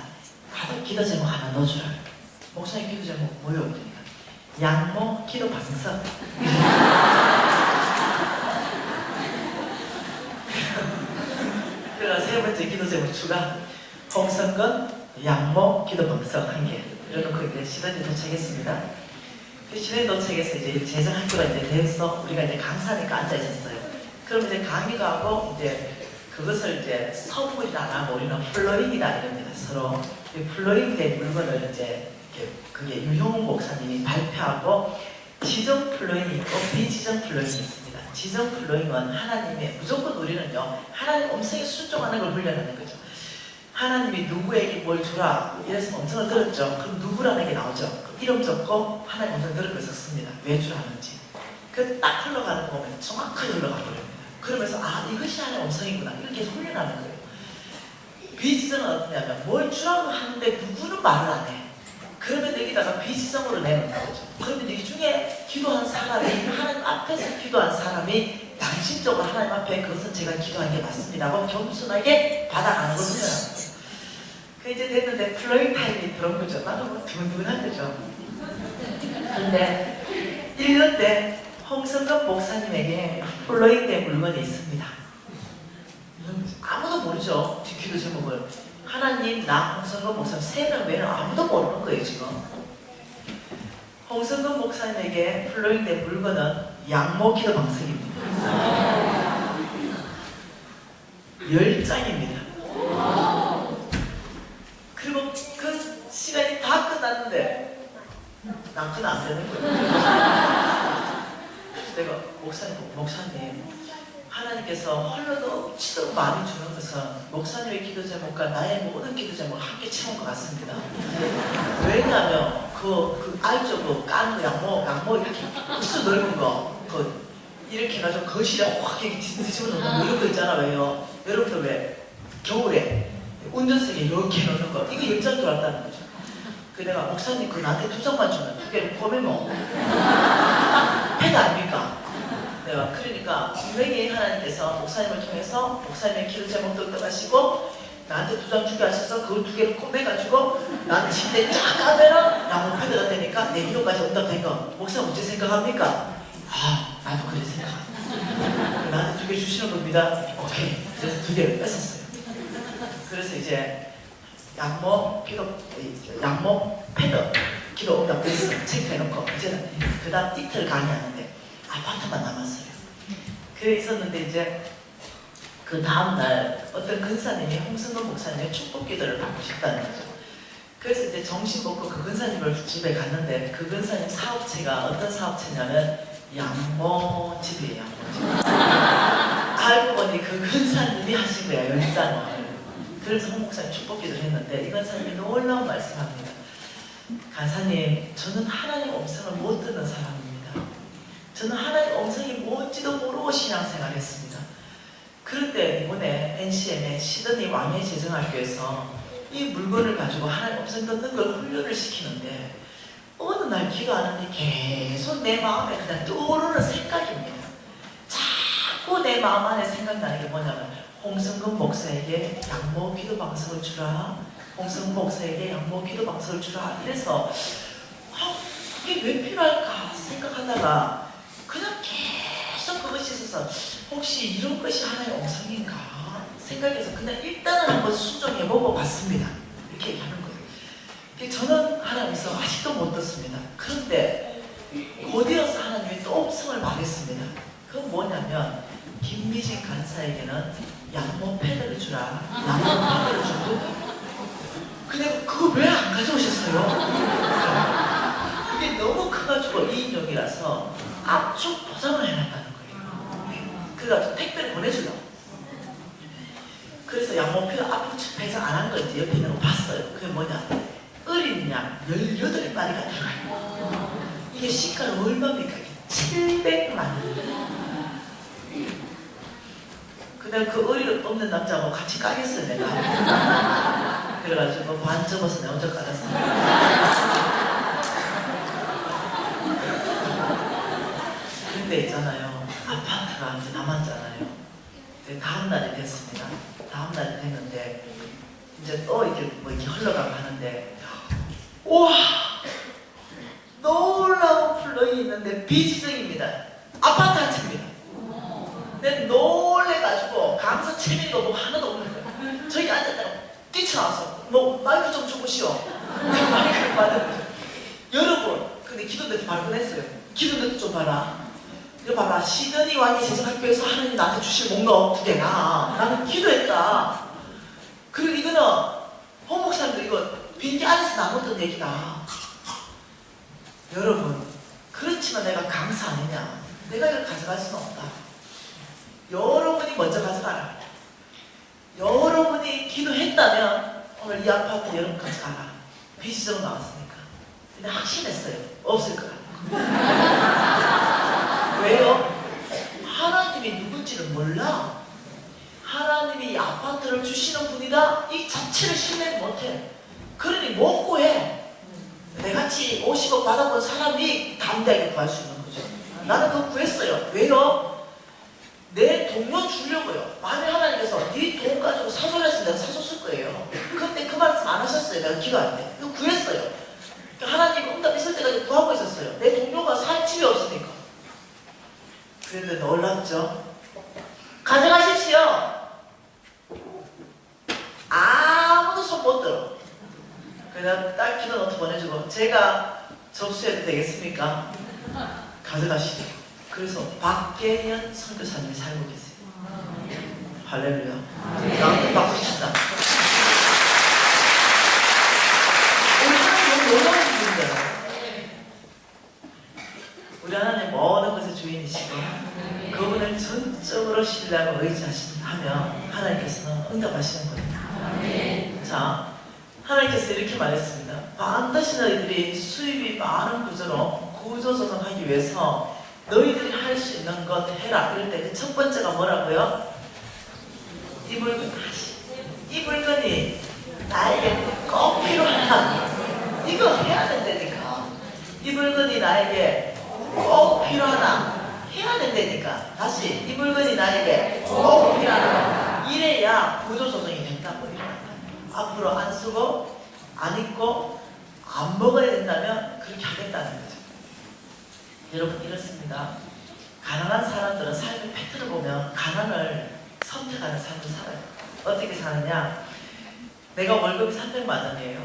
가서 기도 제목 하나 넣어주라. 목사님 기도 제목 뭐요? 그러니까 양모 기도 방석. 그래서 세 번째 기도 제목 추가 홍성근 양모 기도 방석 한 개. 이러놓고 이제 시드니 도착했습니다. 그 시드니 도착해서 이제 재정학교가 이제 돼서 우리가 이제 강사니까 앉아 있었어요. 그럼 이제 강의가 하고 이제 그것을 이제 선물이라 우리는 플로잉이다 이럽니다. 서로 플로잉 된 물건을 이제 그게 유형 목사님이 발표하고 지정 플로잉이 있고 비지정 플로잉이 있습니다. 지정 플로잉은 하나님의 무조건 우리는요 하나님 음성에 순종하는 걸 훈련하는 거죠. 하나님이 누구에게 뭘 주라 이래서 음성을 들었죠. 그럼 누구라는 게 나오죠. 그럼 이름 적고 하나님 음성 들은 걸 썼습니다. 왜 주라는지. 그 딱 흘러가는 거 보면 정확하게 흘러가 버립니다. 그러면서 아 이것이 하나님 음성이구나 이렇게 훈련하는 거예요. 비지정은 어떠냐면 뭘 주라고 하는데 누구는 말을 안 해. 그러면 여기다가 비지정으로 내놓는 거죠. 그러면 이 중에 기도한 사람이 하나님 앞에서 기도한 사람이 양심적으로 하나님 앞에 그것은 제가 기도한 게 맞습니다 하고 겸손하게 받아가는 걸 훈련하는 거예요. 그 이제 됐는데 플로잉 타임이 들어온 거죠. 나도 뭐 두근두근한 거죠. 근데 1년 때 홍성근 목사님에게 플로잉 된 물건이 있습니다. 아무도 모르죠. 기도 제목을. 하나님, 나, 홍성근 목사님 3명 외에는 아무도 모르는 거예요 지금. 홍성근 목사님에게 플로잉 된 물건은 양모 기도 방석입니다. 10장입니다. 그리고 그 시간이 다 끝났는데 남편 안 되는 거예요. 그래서 내가 목사님 하나님께서 헐려도 치도록 많이 주는 것은 목사님의 기도 제목과 나의 모든 기도 제목을 함께 채운 것 같습니다. 왜냐하면 그 알죠? 그 까는 양모 이렇게 무슨 넓은 거 이렇게 해가지고 거실에 확 이렇게 뒤집어놓는 이런 거 있잖아. 왜요? 여러분들 왜 겨울에 운전석에 이렇게 놓는 거 이거 10장 들어왔다는 거죠. 그 내가 목사님 그 나한테 2장만 주면 2개를 꼬매면 패드 아닙니까? 내가 그러니까 분명히 하나님께서 목사님을 통해서 목사님의 기도 제목도 떠가시고 나한테 2장 주게 하셔서 그 2개를 꼬매가지고 나한테 침대에 쫙 가면은 양모 패드가 되니까 내 기도까지 응답된 거 목사님 어떻게 생각합니까? 아 나도 그래 생각합니다. 나한테 2개 주시는 겁니다. 오케이. 그래서 2개를 뺐었어요. 그래서 이제 양모 패드 기도 응답 됐어. 체크해놓고 이제는 그 다음 이틀 강의하는데 아파트만 남았어요. 그래 있었는데 이제 그 다음날 어떤 근사님이 홍성근 목사님의 축복 기도를 받고 싶다는 거죠. 그래서 이제 정신 먹고 그 근사님을 집에 갔는데 그 근사님 사업체가 어떤 사업체냐면 양모집이에요, 양모집. 알고 보니 그 근사님이 하신 거야, 연장을. 그래서 홍 목사님 축복기도를 했는데 이 간사님이 놀라운 말씀합니다. 간사님, 저는 하나님 음성을 못 듣는 사람입니다. 저는 하나님 음성이 뭔지도 모르고 신앙생활을 했습니다. 그런데 이번에 NCM의 시드니 왕의 재정학교에서 이 물건을 가지고 하나님 음성 듣는 걸 훈련을 시키는데 어느 날 기도하는데 계속 내 마음에 그냥 떠오르는 생각입니다. 자꾸 내 마음 안에 생각나는 게 뭐냐면 홍성근 목사에게 양모 기도 방석을 주라. 홍성근 목사에게 양모 기도 방석을 주라. 이래서 이게 왜 필요할까 생각하다가 그냥 계속 그것이 있어서 혹시 이런 것이 하나의 음성인가 생각해서 그냥 일단은 한번 수정해보고 봤습니다. 이렇게 얘기하는 거예요. 저는 하나님께서 아직도 못 듣습니다. 그런데 곧이어서 하나님이 또 음성을 말했습니다. 그건 뭐냐면 김미진 간사에게는 양모 패드를 주라. 양모 패드를 주고 근데 그거 왜 안 가져오셨어요? 그게 너무 커가지고 2인용이라서 압축 포장을 해놨다는 거예요. 그래가지고 택배를 보내주려고. 그래서 양모 패드 압축 배송 안 한 건지 옆에 있는 거 봤어요. 그게 뭐냐? 어린 양 18마리가 들어가요. 이게 시가는 얼마입니까? 700만 원. 그다음 그 어리도 없는 남자하고 같이 까겠어요, 내가. 그래가지고 반 접어서 내가 혼자 깔았어요. 근데 있잖아요. 아파트가 이제 남았잖아요. 다음날이 됐습니다. 다음날이 됐는데 이제 또 이렇게 뭐 이렇게 흘러가고 하는데 우와! 놀라운 플러이 있는데 비지정입니다. 아파트 한 채입니다. 근데 놀래가지고 강서 체면이가 뭐 하나도 없는 거예요. 저기 앉았다가 뛰쳐나왔어. 뭐 마이크 좀 주무시오. 마이크를 받은 여러분, 근데 기도대도 발견했어요. 기도대도 좀 봐라. 이거 봐라. 시드니 왕의 재정학교에서 하나님 나한테 주실 목록 2개나 나는 기도했다. 그리고 이거는 홍 목사님도 이거 비행기 안에서 나눴던 얘기다. 여러분, 그렇지만 내가 강사 아니냐? 내가 이걸 가져갈 수는 없다. 여러분이 먼저 가져가라. 여러분이 기도했다면 오늘 이 아파트 여러분 가져가라. 비지정 나왔으니까. 근데 확신했어요. 없을 거라. 왜요? 하나님이 누군지를 몰라. 하나님이 이 아파트를 주시는 분이다. 이 자체를 신뢰 못해. 그러니 못 구해. 내같이 50억 받아본 사람이 담대하게 구할 수 있는 거죠. 나는 그거 구했어요. 왜요? 내 동료 주려고요. 만약 하나님께서 네 돈 가지고 사줘라 했으면 내가 사줬을 거예요. 그런데 그 말씀 안 하셨어요. 내가 기도할 때. 그거 구했어요. 하나님 응답 있을 때까지 구하고 있었어요. 내 동료가 살 집이 없으니까. 그런데 놀랍죠? 가져가십시오. 아무도 손 못 들어. 그냥 딸 키도 노트 보내주고 제가 접수해도 되겠습니까? 가져가시죠. 그래서 박계현 선교사님이 살고 계세요. 할렐루야. 나한테 박수 치다. 우리 하나님 너무 놀라운 분인데요. 우리 하나님 모든 것의 주인이시고 그분을 전적으로 신뢰하고 의지하시면 하나님께서는 응답하시는 거예요. 자, 하나님께서 이렇게 말했습니다. 반드시 너희들이 수입이 많은 구조로 구조조정하기 위해서 너희들이 할 수 있는 것 해라. 그럴 때 그 첫 번째가 뭐라고요? 이 물건 이 물건이 나에게 꼭 필요하다. 이거 해야 된다니까. 이 물건이 나에게 꼭 필요하다. 해야 된다니까. 다시 이 물건이 나에게 꼭 필요하다. 이래야 구조조정이 된다고 이래요. 앞으로 안 쓰고 안 입고 안 먹어야 된다면 그렇게 하겠다는 거죠. 여러분 이렇습니다. 가난한 사람들은 삶의 패턴을 보면 가난을 선택하는 삶을 살아요. 어떻게 사느냐? 내가 월급이 300만 원이에요.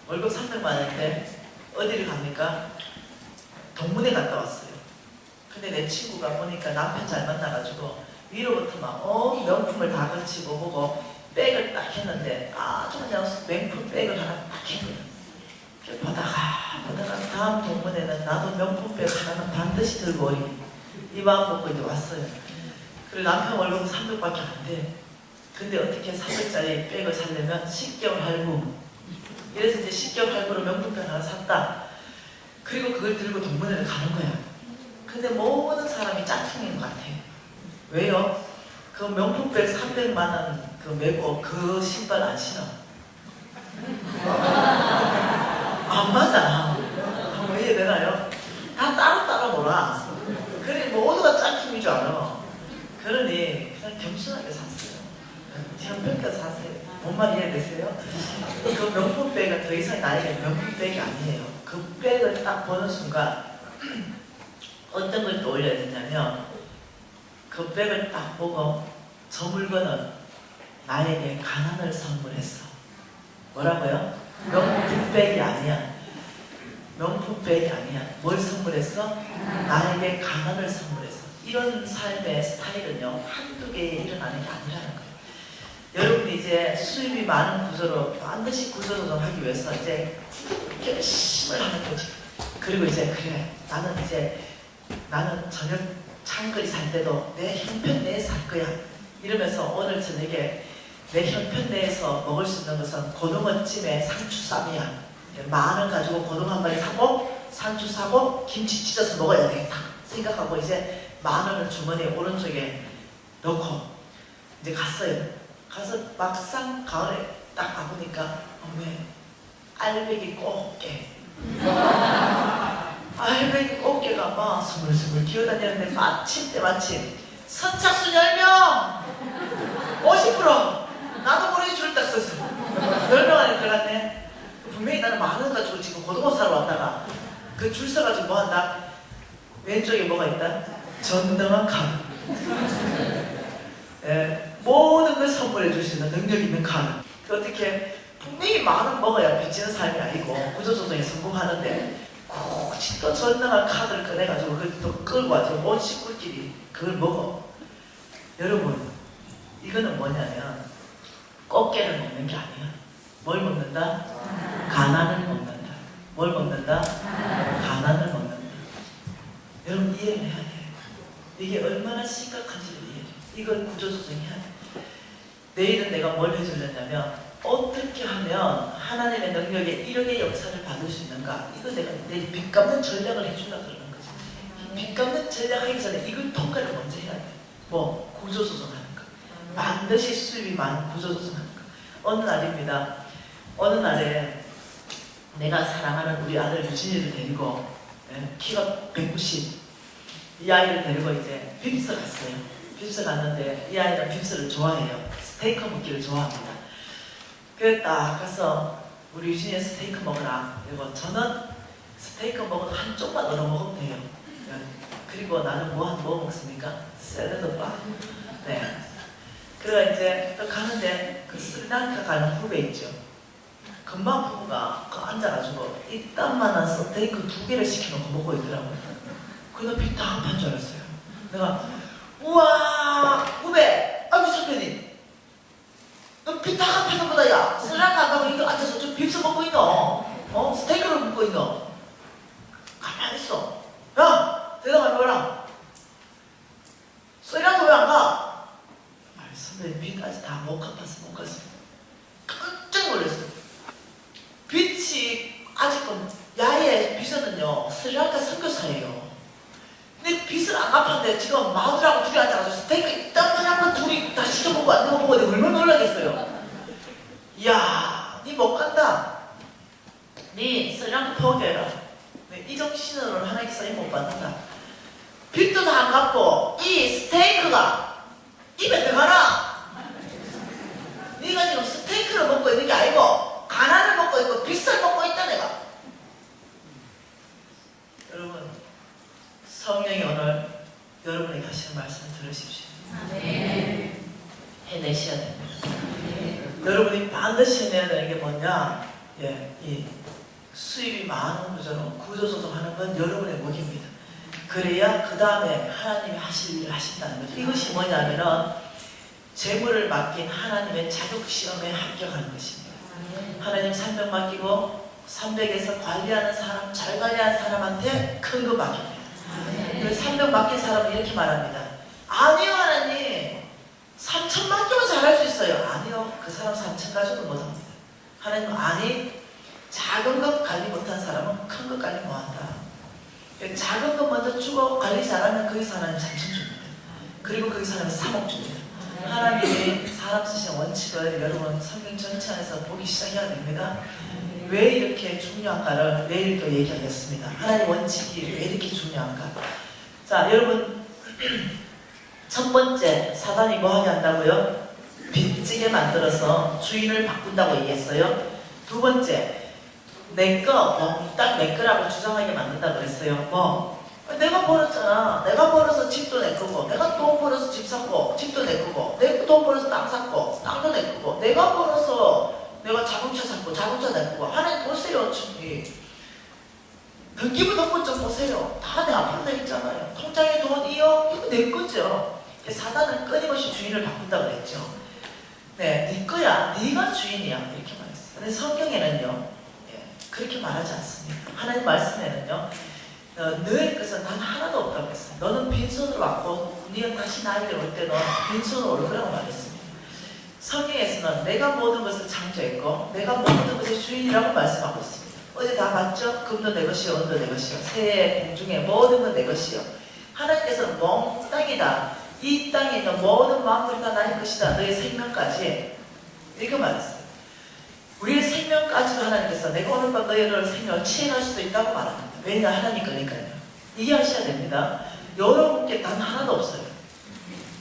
월급 300만 원인데 어디를 갑니까? 동문회 갔다 왔어요. 근데 내 친구가 보니까 남편 잘 만나가지고 위로부터 막 명품을 다 걸치고 보고 백을 딱 했는데 아주 그냥 명품 백을 하나 딱 했거든요. 보다가 다음 동문회는 나도 명품 백 하나는 반드시 들고 오리. 이 마음 먹고 이제 왔어요. 그리고 남편 월급은 300밖에 안 돼. 근데 어떻게 300짜리 백을 사려면 10개월 할부. 이래서 이제 10개월 할부로 명품백 하나 샀다. 그리고 그걸 들고 동문회를 가는 거야. 근데 모든 사람이 짝퉁인 것 같아. 왜요? 그 명품백 300만 원 그 메고 그 신발 안 신어. 안 맞아. 왜 이해되나요? 다 따로따로 놀아. 그래 모두가 짝퉁인 줄 알아. 그러니 그냥 겸손하게 샀어요. 형편껏 사세요. 뭔 말 이해되세요? 그 명품백은 더 이상 나에게 명품백이 아니에요. 그 백을 딱 보는 순간 어떤 걸 떠올려야 되냐면 그 백을 딱 보고 저 물건은 나에게 가난을 선물했어. 뭐라고요? 명품백이 아니야. 명품백이 아니야. 뭘 선물했어? 나에게 가난을 선물했어. 이런 삶의 스타일은요 한두 개에 일어나는 게 아니라는 거예요. 여러분이 이제 수입이 많은 구조로 반드시 구조조정하기 위해서 이제 결심을 하는 거지. 그리고 이제 그래 나는 저녁 창거리 살 때도 내 형편 내에 살 거야. 이러면서 오늘 저녁에 내 형편 내에서 먹을 수 있는 것은 고등어찜에 상추쌈이야. 10,000원 가지고 고등어 한 마리 사고 상추 사고 김치 찢어서 먹어야 되겠다 생각하고 이제 10,000원을 주머니에 오른쪽에 넣고 이제 갔어요. 가서 막상 가을에 딱 가보니까 왜 알배기 꽃게 알배기 꽃게가 막 스물스물 기어다니는데 마침 선착순 10명 50% 나도 모르게 줄 딱 썼어. 10명 안에 들어갔네. 분명히 나는 10,000원 가지고 지금 고등어 사러 왔다가 그 줄 서가지고 뭐 한다? 왼쪽에 뭐가 있다? 전등한 카드. 모든 걸 선물해 줄 수 있는 능력 있는 카드. 어떻게 분명히 10,000원 먹어야 빚지는 삶이 아니고 구조조정에 성공하는데 굳이 또 전등한 카드를 꺼내가지고 그걸 또 끌고 와서 온 식구끼리 그걸 먹어. 여러분 이거는 뭐냐면 꽃게를 먹는 게 아니야. 뭘 먹는다? 가난을 먹는다. 뭘 먹는다? 가난을 먹는다. 여러분 이해를 해야 돼. 이게 얼마나 심각한지를 이해해. 이걸 구조조정해야 돼. 내일은 내가 뭘 해주려냐면 어떻게 하면 하나님의 능력에 1억의 역사를 받을 수 있는가. 이거 내가 내일 빚 갚는 전략을 해주려고 그러는 거지. 빚 갚는 전략 하기 전에 이걸 통과를 먼저 해야 돼. 뭐 구조조정하는 거. 반드시 수입이 많은 구조조정하는 거. 어느 날입니다. 어느 날에 내가 사랑하는 우리 아들 유진이를 데리고 키가 190 이 아이를 데리고 이제 빕스 갔어요. 빕스 갔는데 이 아이는 빕스를 좋아해요. 스테이크 먹기를 좋아합니다. 그래서 딱 가서 우리 유진이 스테이크 먹으라. 그리고 저는 스테이크 먹어도 한쪽만 얻어 먹으면 돼요. 그리고 나는 뭐 먹습니까? 샐러드 바. 네. 그래서 이제 또 가는데 그 스리랑카 가는 후배 있죠. 금방 부부가 그 앉아가지고 이딴만한 스테이크 2개를 시켜놓고 먹고 있더라고요. 그래서 빚 다 갚은 줄 알았어요. 내가 우와 후배 아이고 선배님 너 빚 다 갚았나 보다. 야 스리랑카 안 가고 이거 앉아서 좀 빕스 먹고 있노? 스테이크를 먹고 있노? 가만히 있어. 야 대답 안 해봐라. 스리랑카 왜 안 가? 선배님 빚 아직 다 못 갚았어. 못 갔어. 깜짝 놀랐어. 빚이 아직은 야의 빚은요 스리랑카 선교사예요. 근데 빚을 안 갚았는데 지금 마누라하고 둘이 앉아가지고 스테이크 이딴만한 거 둘이 다 시켜먹고 안 먹어보고 내가 얼마나 놀라겠어요. 이야 니 못 간다. 니 스리랑카 포기해라. 이 정신으로는 하나님께 쓰임 못 받는다. 빚도 다 안 갚고 이 스테이크가 입에 들어가나? 네가 지금 스테이크를 먹고 있는 게 아니고 가난을 먹고 있고 빚을 먹고 있다 내가. 여러분 성령이 오늘 여러분에게 하시는 말씀을 들으십시오. 네. 해내셔야 됩니다. 네. 여러분이 반드시 해내야 되는 게 뭐냐? 이 수입이 많은 구조로 구조조정하는 건 여러분의 목입니다. 그래야 그 다음에 하나님이 하실 일을 하신다는 거죠. 이것이 뭐냐면은 재물을 맡긴 하나님의 자격시험에 합격하는 것입니다. 하나님 300 맡기고 300에서 관리하는 사람, 잘 관리하는 사람한테 큰 거 맡깁니다. 그 300 맡긴 사람은 이렇게 말합니다. 아니요 하나님 3천 맡기면 잘할 수 있어요. 아니요 그 사람 3천 가져도 못합니다. 하나님은 아니 작은 것 관리 못한 사람은 큰 것 관리 못한다. 작은 것 먼저 주고 관리 잘하면 그 사람은 3천 줍니다. 그리고 그 사람은 3억 줍니다. 하나님이 사람 쓰시는 원칙을 여러분 성경 전체 안에서 보기 시작해야 됩니다. 왜 이렇게 중요한가를 내일 또 얘기하겠습니다. 하나님 원칙이 왜 이렇게 중요한가. 자 여러분 첫 번째 사단이 뭐 하게 한다고요? 빚지게 만들어서 주인을 바꾼다고 얘기했어요. 두 번째 내거 딱 내거라고 주장하게 만든다고 그랬어요. 뭐? 내가 벌었잖아. 내가 벌어서 집도 내 거고 내가 돈 벌어서 집 샀고 집도 내 거고 내가 돈 벌어서 땅 샀고 땅도 내 거고 내가 벌어서 내가 자동차 샀고 자동차 내 거고 하나님 보세요. 등기부 등본 좀 보세요. 다 내 앞으로 돼 있잖아요. 통장에 돈 2억 이거 내 거죠. 사단은 끊임없이 주인을 바꾼다고 그랬죠. 네, 네 거야. 네가 주인이야. 이렇게 말했어요. 근데 성경에는요 그렇게 말하지 않습니다. 하나님 말씀에는요 너의 것은 단 하나도 없다고 했어요. 너는 빈손으로 왔고 네가 다시 나에게 올 때 너 빈손으로 올 거라고 말했습니다. 성경에서는 내가 모든 것을 창조했고 내가 모든 것의 주인이라고 말씀하고 있습니다. 어제 다 봤죠? 금도 내 것이요 은도 내 것이요 새의 공중에 모든 건 내 것이요. 하나님께서는 몽땅이다. 이 땅에 있는 모든 만물이 다 나의 것이다. 너의 생명까지 이렇게 말했어요. 우리의 생명까지도 하나님께서 내가 오늘 밤 너희를 생명을 취해갈 수도 있다고 말합니다. 왜냐 하나님 거니까요. 이해하셔야 됩니다. 여러분께 단 하나도 없어요.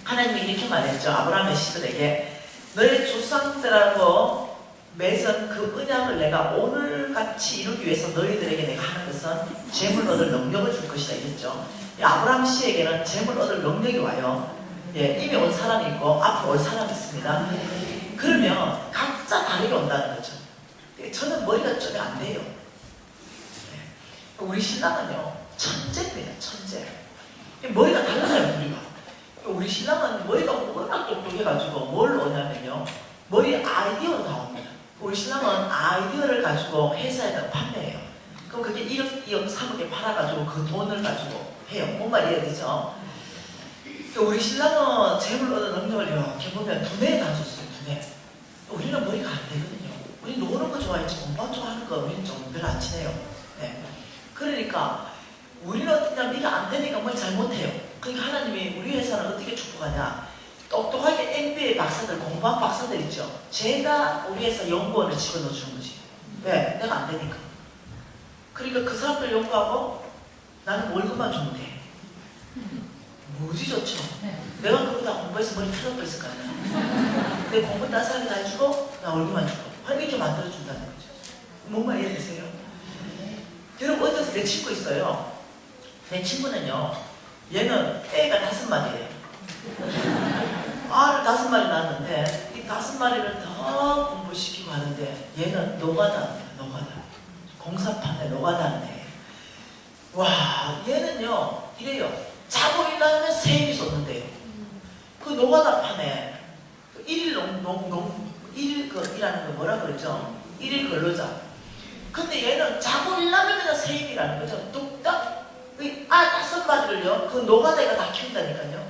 하나님이 이렇게 말했죠. 아브라함의 시들에게 너의 조상들하고 맺은 그 언약을 내가 오늘같이 이루기 위해서 너희들에게 내가 하는 것은 재물 얻을 능력을 줄 것이다 이랬죠. 아브라함 씨에게는 재물 얻을 능력이 와요. 예, 이미 온 사람이 있고 앞으로 올 사람이 있습니다. 그러면 각자 다르게 온다는 거죠. 저는 머리가 좀 안 돼요. 우리 신랑은요 천재입니다. 천재. 머리가 달라요. 우리 신랑은 머리가 워낙 똑똑해가지고 뭘 오냐면요 머리 아이디어로 나옵니다. 우리 신랑은 아이디어를 가지고 회사에다 판매해요. 그럼 그게 1억, 2억, 3억에 팔아가지고 그 돈을 가지고 해요. 뭔가 이해되죠? 우리 신랑은 재물 얻은 능력을 이렇게 보면 두뇌에 가졌어요. 두뇌. 우리는 머리가 안 되거든요. 우리 노는 거 좋아했지 공부 좋아하는 거 우리는 좀 별로 안 친해요. 네. 그러니까 우리는 그냥 네가 안 되니까 뭘 잘못해요. 그러니까 하나님이 우리 회사는 어떻게 축복하냐. 똑똑하게 MBA 박사들 공부한 박사들 있죠. 제가 우리 회사 연구원을 집어넣어 주는 거지. 왜? 내가 안 되니까. 그러니까 그 사람들 연구하고 나는 월급만 주면 돼. 뭐지 좋죠? 내가 그러다 공부해서 머리 틀어져 있을 거 아니야. 내 공부 딴 사람이 다 해주고 나 월급만 주고 이렇게 만들어준다는 거죠. 뭔가 이해되세요? 여러분 어디서 내 친구 있어요. 내 친구는요 얘는 애가 5마리예요. 알을 5마리 낳았는데 이 5마리를 더 공부시키고 하는데 얘는 노가다입니다. 노가다. 공사판에 노가다는 애. 와 얘는요 이래요. 자고 일어나면 세입이 쏟는데요. 그 노가다판에 그 일이라는 거 뭐라 그러죠? 일일 근로자. 근데 얘는 자고 일어나면 그냥 세입이라는 거죠. 뚝딱 그 5마리를요 그 노가다가 다 키운다니까요.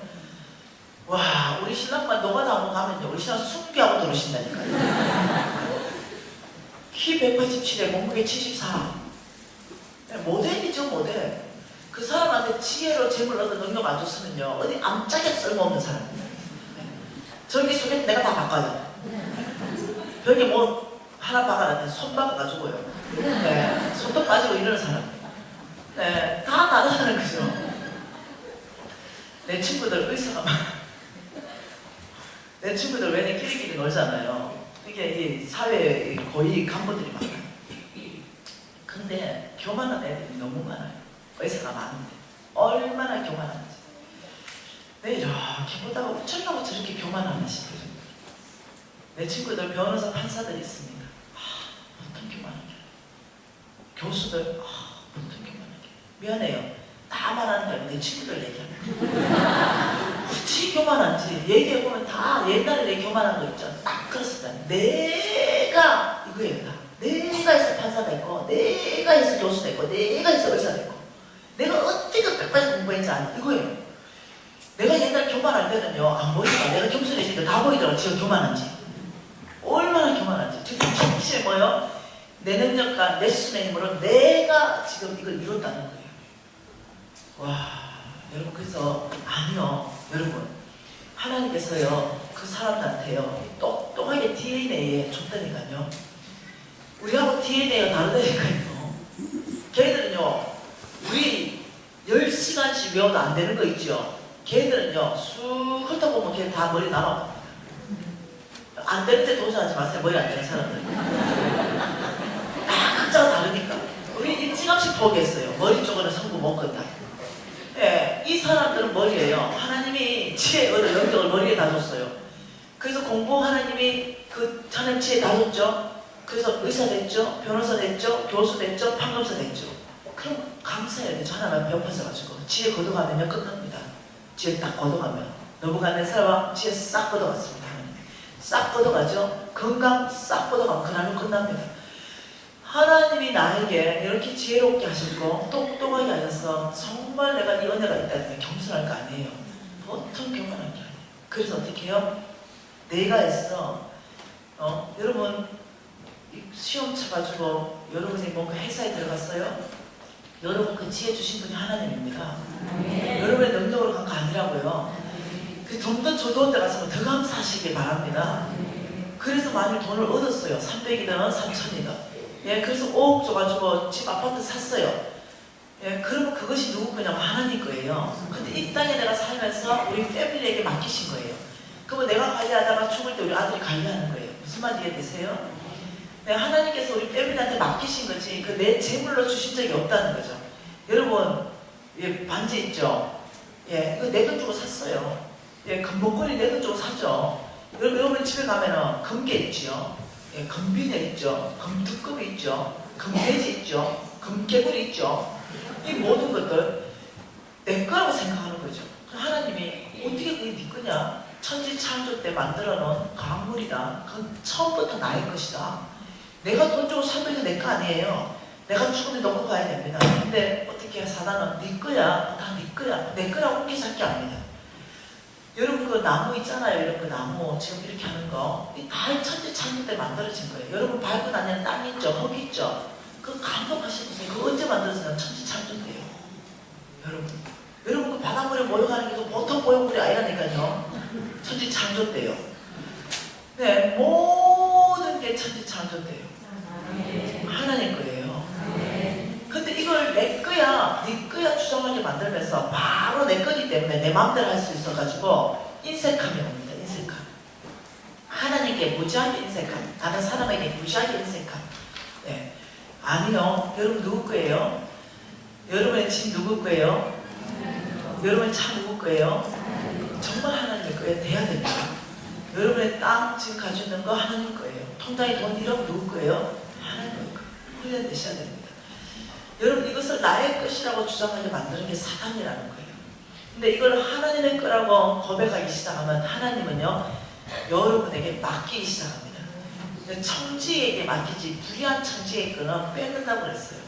와 우리 신랑만 노가다 한번 가면요 우리 신랑 숭배하고 들으신다니까요. 키 187에 몸무게 74. 모델이죠 모델. 그 사람한테 지혜로 재물 얻은 능력 안 줬으면요 어디 암짝에 쓸모없는 사람입니다. 저기 속에 내가 다 바꿔요. 벽에 뭐 하나 박아놨는데 손 박아가지고요. 네, 손도 빠지고 이러는 사람. 네, 다 나가는 거죠. 내 친구들 의사가 내 친구들 왜냐 끼리끼리 놀잖아요. 이게 이 사회에 거의 간부들이 많아요. 근데 교만한 애들이 너무 많아요. 의사가 많은데 얼마나 교만한지. 내 이렇게 보다가 어쩌려고 저렇게 교만하나 싶어요. 내 친구들 변호사 판사들이 있습니다. 어떤 교만하게. 교수들 어떤 교만하게. 미안해요. 다 말하는 게 아니고 내 친구들 얘기합니다. 굳이 교만한지 얘기해보면 다 옛날에 내 교만한 거 있죠. 딱 그렇습니다. 내가 이거예요. 다. 내가 해서 판사 됐고 내가 해서 교수 됐고 내가 해서 의사 됐고 내가 어떻게 끝까지 공부했는지 아는 이거예요. 내가 옛날 교만할 때는요, 안 보이니까 내가 겸손해지니까 다 보이더라고, 지금 교만한지. 얼마나 교만한지. 지금 정신이 뭐예요? 내 능력과 내 수의 힘으로 내가 지금 이걸 이뤘다는 거예요. 와, 여러분, 그래서, 아니요, 여러분. 하나님께서요, 그 사람들한테요, 똑똑하게 DNA에 줬다니까요. 우리하고 DNA가 다르다니까요. 걔들은요, 우리 10시간씩 외워도 안 되는 거 있죠? 걔들은요, 쑥 훑어보면 걔 다 머리 날아갑니다. 안 되는데 도전하지 마세요, 머리 안 되는 사람들. 다 각자가 다르니까. 우리 일찌감치 포기했어요. 머리 쪽으로는 성부 못 건다. 예, 이 사람들은 머리예요. 하나님이 지혜, 영역을 머리에 다 줬어요. 그래서 공부 하나님이 그 하나님 지혜 다 줬죠. 그래서 의사 됐죠, 변호사 됐죠, 교수 됐죠, 판검사 됐죠. 그럼 감사해야 되죠. 하나만 배고파져가지고 지혜 걷어가면요 끝납니다. 지혜 딱 걷어가면 너부갓네살과 지혜 싹 걷어갔습니다. 싹 걷어가죠. 건강 싹 걷어가면 그날은 끝납니다. 하나님이 나에게 이렇게 지혜롭게 하셨고 똑똑하게 하셔서 정말 내가 이 은혜가 있다는 게 겸손할 거 아니에요. 보통 교만한 게 아니에요. 그래서 어떻게 해요? 내가 했어. 여러분 시험 쳐가지고 여러분이 뭔가 회사에 들어갔어요? 여러분 그 지혜 주신 분이 하나님입니다. 여러분의 능력으로 간 거 아니라고요. 그 좀 더 좋은 데 가서 더 감사하시길 바랍니다. 그래서 만일 돈을 얻었어요. 300이든 3,000이든. 예, 그래서 5억 줘가지고 집 아파트 샀어요. 예, 그러면 그것이 누구 거냐면 하나님 거예요. 근데 이 땅에 내가 살면서 우리 패밀리에게 맡기신 거예요. 그러면 내가 관리하다가 죽을 때 우리 아들이 관리하는 거예요. 무슨 말인지 이해되세요? 네, 하나님께서 우리 패밀리한테 맡기신 거지 그 내 재물로 주신 적이 없다는 거죠. 여러분, 예, 반지 있죠? 예, 이거 내 돈 주고 샀어요. 예, 금목걸이 내 돈 주고 사죠. 여러분 집에 가면은 금괴 있죠? 예, 금비늘 있죠? 금두꺼비 있죠? 금돼지 있죠? 금개구리 있죠? 이 모든 것들 내 거라고 생각하는 거죠. 하나님이 어떻게 그게 네 거냐? 천지 창조 때 만들어 놓은 광물이다. 그건 처음부터 나의 것이다. 내가 돈 주고 산 거 내 거 아니에요. 내가 죽으면 놓고 가야 됩니다. 근데 어떻게 해? 사단은 네 거야. 다 네 거야. 내 거라고 옮기잡기 합니다. 여러분 그 나무 있잖아요. 이런 그 나무 지금 이렇게 하는 거 다 천지 창조 때 만들어진 거예요. 여러분 밟고 다니는 땅 있죠? 흙 있죠? 그거 감동하시면서 그거 언제 만들어졌나? 천지 창조 때요. 여러분 그 바닷물에 모여가는 게 보통 모여물이 아니라니까요. 천지 창조 때요. 네, 모든 게 천지 창조 때요. 하나님 거예요. 근데 이걸 내 거야, 네 거야 주장하게 만들면서 바로 내 거기 때문에 내 마음대로 할 수 있어가지고 인색함이 옵니다. 인색함. 하나님께 무지하게 인색함. 다른 사람에게 무지하게 인색함. 네. 아니요. 여러분 누구 거예요? 여러분의 집 누구 거예요? 여러분의 차 누구 거예요? 정말 하나님 거예요. 돼야 됩니다. 여러분의 땅 지금 가지고 있는 거 하나님 거예요. 통장에 돈 1억 누구 거예요? 하나님 거예요. 훈련되셔야 됩니다. 여러분 이것을 나의 것이라고 주장하게 만드는 게 사단이라는 거예요. 근데 이걸 하나님의 거라고 고백하기 시작하면 하나님은요 여러분에게 맡기기 시작합니다. 청지에게 맡기지 불의한 청지의 거는 뺏는다고 그랬어요.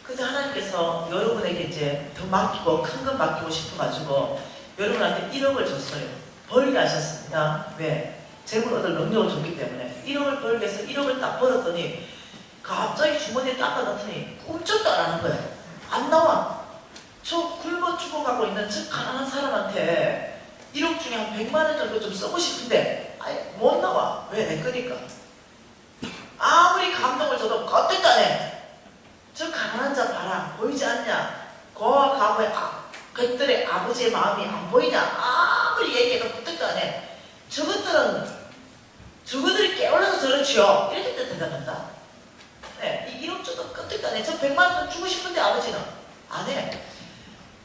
그래서 하나님께서 여러분에게 이제 더 맡기고 큰 것 맡기고 싶어가지고 여러분한테 1억을 줬어요. 벌게 하셨습니다. 왜? 재물 얻을 능력을 줬기 때문에 1억을 벌게 해서 1억을 딱 벌었더니 갑자기 주머니에 딱 넣더니 꿈쩍도 안 하는 거예요. 안 나와. 저 굶어 죽어가고 있는 저 가난한 사람한테 1억 중에 한 100만 원 정도 좀 쓰고 싶은데 아니 못 나와. 왜? 내 거니까. 아무리 감동을 줘도 겉도 안 해. 저 가난한 자 봐라. 보이지 않냐? 고와 가부의 그들의 아버지의 마음이 안 보이냐? 아무리 얘기해도 겉도 안 해. 저것들이 깨어나서 저렇지요. 이렇게 대답한다. 네, 이 1억 줘도 끄떡도 안 해. 저 100만 원 좀 주고 싶은데 아버지는 안 해.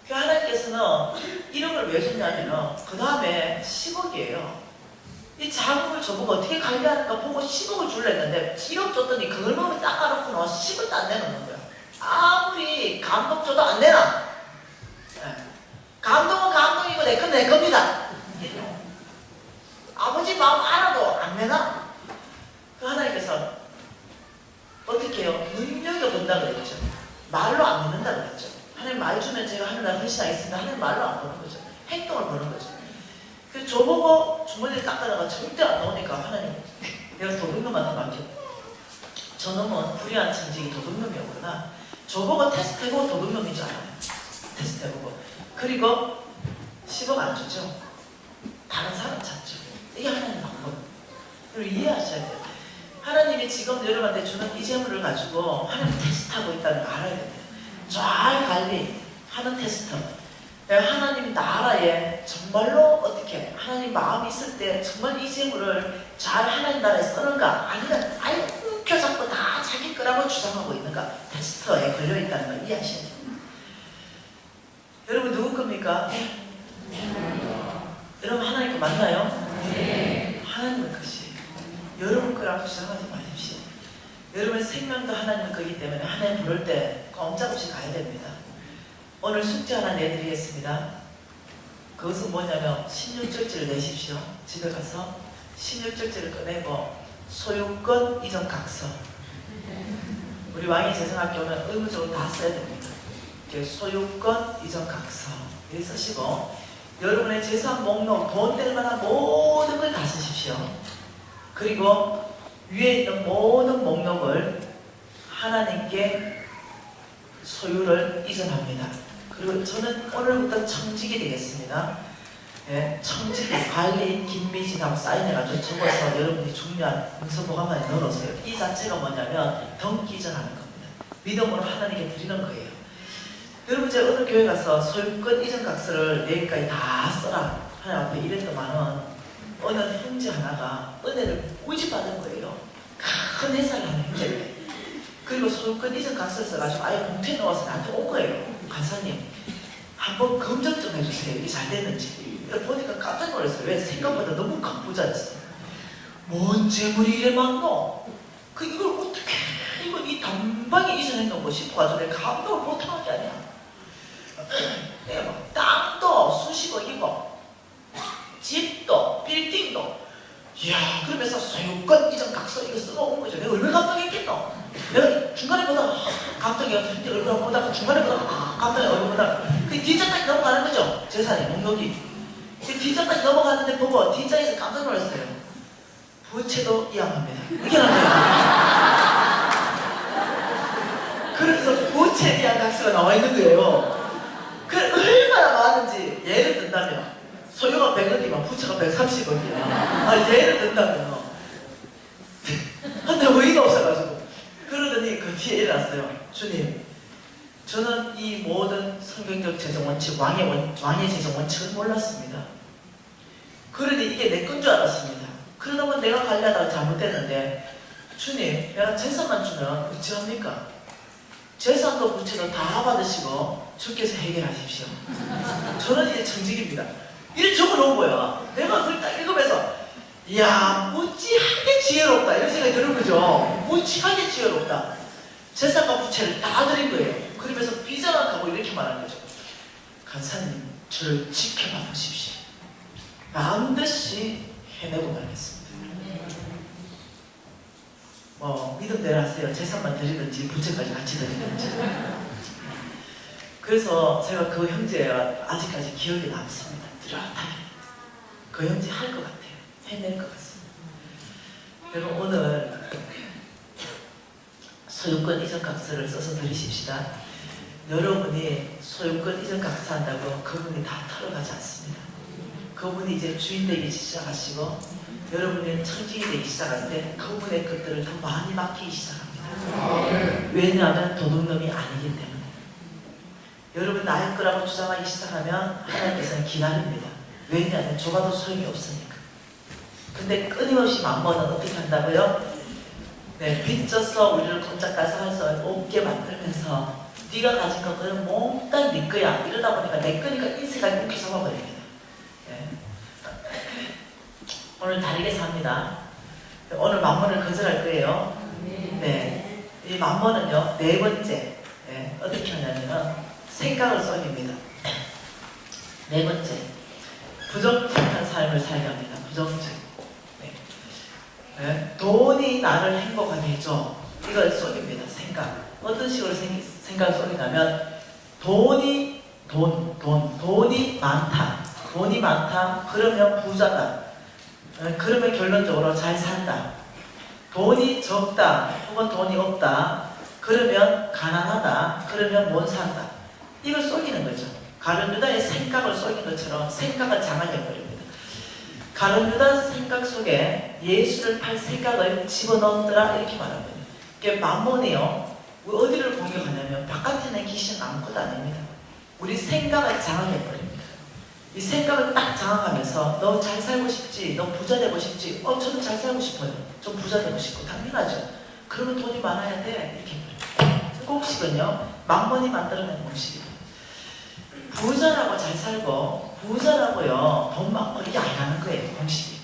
그 하나님께서는 1억을 왜 줬냐면 그 다음에 10억이에요. 이 자금을 저보고 어떻게 관리하는가 보고 10억을 줄려 했는데 1억 줬더니 그걸 몸에 닦아놓고 10억도 안 내놓는 거야. 아무리 감동 줘도 안 내놔. 네. 감동은 감동이고 내 건 내 겁니다. 아버지 마음 알아도 안 내놔. 그 하나님께서 어떻게 해요? 눈여겨본다 그랬죠. 말로 안 믿는다 그랬죠. 하나님 말 많이 주면 제가 하늘나라 헌신하겠습니다 하는 말로 안 보는 거죠. 행동을 보는 거죠. 그 저보고 주머니에 딱 가다가 절대 안 나오니까 하나님 내가 도둑놈한테 맡겨. 저놈은 불의한 천직이 도둑놈이었구나. 저보고 테스트해보고 도둑놈인 줄 알아요. 테스트해보고. 그리고 10억 안 주죠. 다른 사람 찾죠. 이게 하나님 방법. 그리고 이해하셔야 돼요. 하나님이 지금 여러분한테 주는 이 재물을 가지고 하나님 테스트하고 있다는 걸 알아야 돼요. 잘 관리하는 테스트. 하나님 나라에 정말로 어떻게 하나님 마음이 있을 때 정말 이 재물을 잘 하나님 나라에 쓰는가 아니면 아예 움켜잡고 다 자기 거라고 주장하고 있는가 테스트에 걸려있다는 걸 이해하셔야 돼요. 여러분 누구 겁니까? 여러분 하나님 거 맞나요? 네. 하나님의 것이에요. 여러분 거라고 주장하지 마십시오. 여러분의 생명도 하나님의 거기 때문에 하나님 부를 때 꼼짝없이 가야 됩니다. 오늘 숙제 하나 내드리겠습니다. 그것은 뭐냐면 16절지를 내십시오. 집에 가서 16절지를 꺼내고 소유권 이전 각서. 우리 왕의 재정학교는 의무적으로 다 써야 됩니다. 소유권 이전 각서 여기 쓰시고 여러분의 재산 목록 돈 될 만한 모든 걸 다 쓰십시오. 그리고 위에 있는 모든 목록을 하나님께 소유를 이전합니다. 그리고 저는 오늘부터 청직이 되겠습니다. 예, 청직이 관리인 김미진하고 사인해가지고 적어서 여러분이 중요한 문서 보관판에 넣어놓으세요. 이 자체가 뭐냐면 등기 이전하는 겁니다. 믿음으로 하나님께 드리는 거예요. 여러분 제가 오늘 교회 가서 소유권 이전 각서를 내일까지 다 써라 하나님 앞에 이랬더만은 어느 형제 하나가 은혜를 무지 받은 거예요. 큰 회사를 하는 형제인데 그리고 소유권 이전 각서를 써가지고 아예 봉투에 넣어서 나한테 온 거예요. 간사님 한번 검증 좀 해주세요. 이게 잘 됐는지. 보니까 깜짝 놀랐어요. 왜? 생각보다 너무 큰 부자였어요. 뭔 재물이 이래 많노? 그 이걸 어떻게 이거 이 단방에 이전했던 거 싶어가지고 내가 감동을 못하는 게 아니야. 내가 막 땅도 수십억이고 집도 빌딩도 이야 그러면서 소유권 이전 각서 이거 써놓은 거죠. 내가 얼마나 감동했겠노? 내가 중간에 보다가 감동이가 얼굴 보다가 중간에 보다가 감동이 얼굴 보다가 그 뒷장까지 넘어가는 거죠. 재산이 목록이 그 뒷장까지 넘어가는데 보고 뒷장에서 깜짝 놀랐어요. 부채도 이양합니다. 이게 나와요. 그래서 부채 이양 각서가 나와 있는 거예요. 그 얼마나 많은지 예를 든다면 소유가 100억이면 부채가 130억이야. 아, 예를 든다면 근데 의의가 없어가지고 그러더니 그 뒤에 일어났어요. 주님 저는 이 모든 성경적 재정 원칙 왕의 재정 원칙을 몰랐습니다. 그러니 이게 내 건 줄 알았습니다. 그러다 보면 내가 관리하다가 잘못됐는데 주님 내가 재산만 주면 어찌합니까? 재산도 부채도 다 받으시고 주께서 해결하십시오. 저는 이제 청직입니다. 이렇게 적어놓은 거야. 내가 그걸 딱 읽으면서 이야 무지하게 지혜롭다 이런 생각이 드는 거죠. 무지하게 지혜롭다. 재산과 부채를 다 드린 거예요. 그러면서 비장하고 이렇게 말하는 거죠. 간사님 저를 지켜봐 보십시오. 반드시 해내고 말겠습니다. 뭐 믿음대로 하세요. 재산만 드리든지 부채까지 같이 드리든지. 그래서 제가 그 형제가 아직까지 기억에 남습니다. 뚜렷하게 그 형제 할 것 같아요. 해낼 것 같습니다. 여러분 오늘 소유권 이전 각서를 써서 드리십시다. 여러분이 소유권 이전 각서한다고 그분이 다 털어가지 않습니다. 그분이 이제 주인 되기 시작하시고 여러분이 청직이 되기 시작할 때 그분의 것들을 더 많이 맡기기 시작합니다. 왜냐하면 도둑놈이 아니기 때문에. 여러분 나의 거라고 주장하기 시작하면 하나님께서는 기다립니다. 왜냐하면 줘봐도 소용이 없으니까. 근데 끊임없이 만번은 어떻게 한다고요? 네, 빚져서 우리를 꼼짝 달싹할 수 없게 만들면서 네가 가진 것들은 몽땅 네 거야. 이러다 보니까 내 거니까 인생까지 묶여 잡아버립니다. 네. 오늘 다르게 삽니다. 오늘 만번을 거절할 거예요. 네, 이 만번은요 4번째 네, 어떻게 하냐면 생각을 쏘입니다. 4번째 부정직한 삶을 살게 합니다. 부정직. 네. 네. 돈이 나를 행복하게 해줘. 이걸 쏘입니다. 생각. 어떤 식으로 생각을 쏘이냐면 돈이 많다. 돈이 많다. 그러면 부자다. 그러면 결론적으로 잘 산다. 돈이 적다. 혹은 돈이 없다. 그러면 가난하다. 그러면 못 산다. 이걸 속이는 거죠. 가룟 유다의 생각을 속인 것처럼 생각을 장악해버립니다. 가룟 유다 생각 속에 예수를 팔 생각을 집어넣었더라 이렇게 말합니다. 이게 만몬이요. 어디를 공격하냐면 바깥에 있는 귀신 아무것도 아닙니다. 우리 생각을 장악해버립니다. 이 생각을 딱 장악하면서 너 잘 살고 싶지? 너 부자 되고 싶지? 저는 잘 살고 싶어요. 전 부자 되고 싶고 당연하죠. 그러면 돈이 많아야 돼. 이렇게 말해요. 그 공식은요. 만몬이 만들어낸 공식이에요. 부자라고 잘 살고 부자라고요. 돈 많고 이게 아니라는 거예요. 공식이.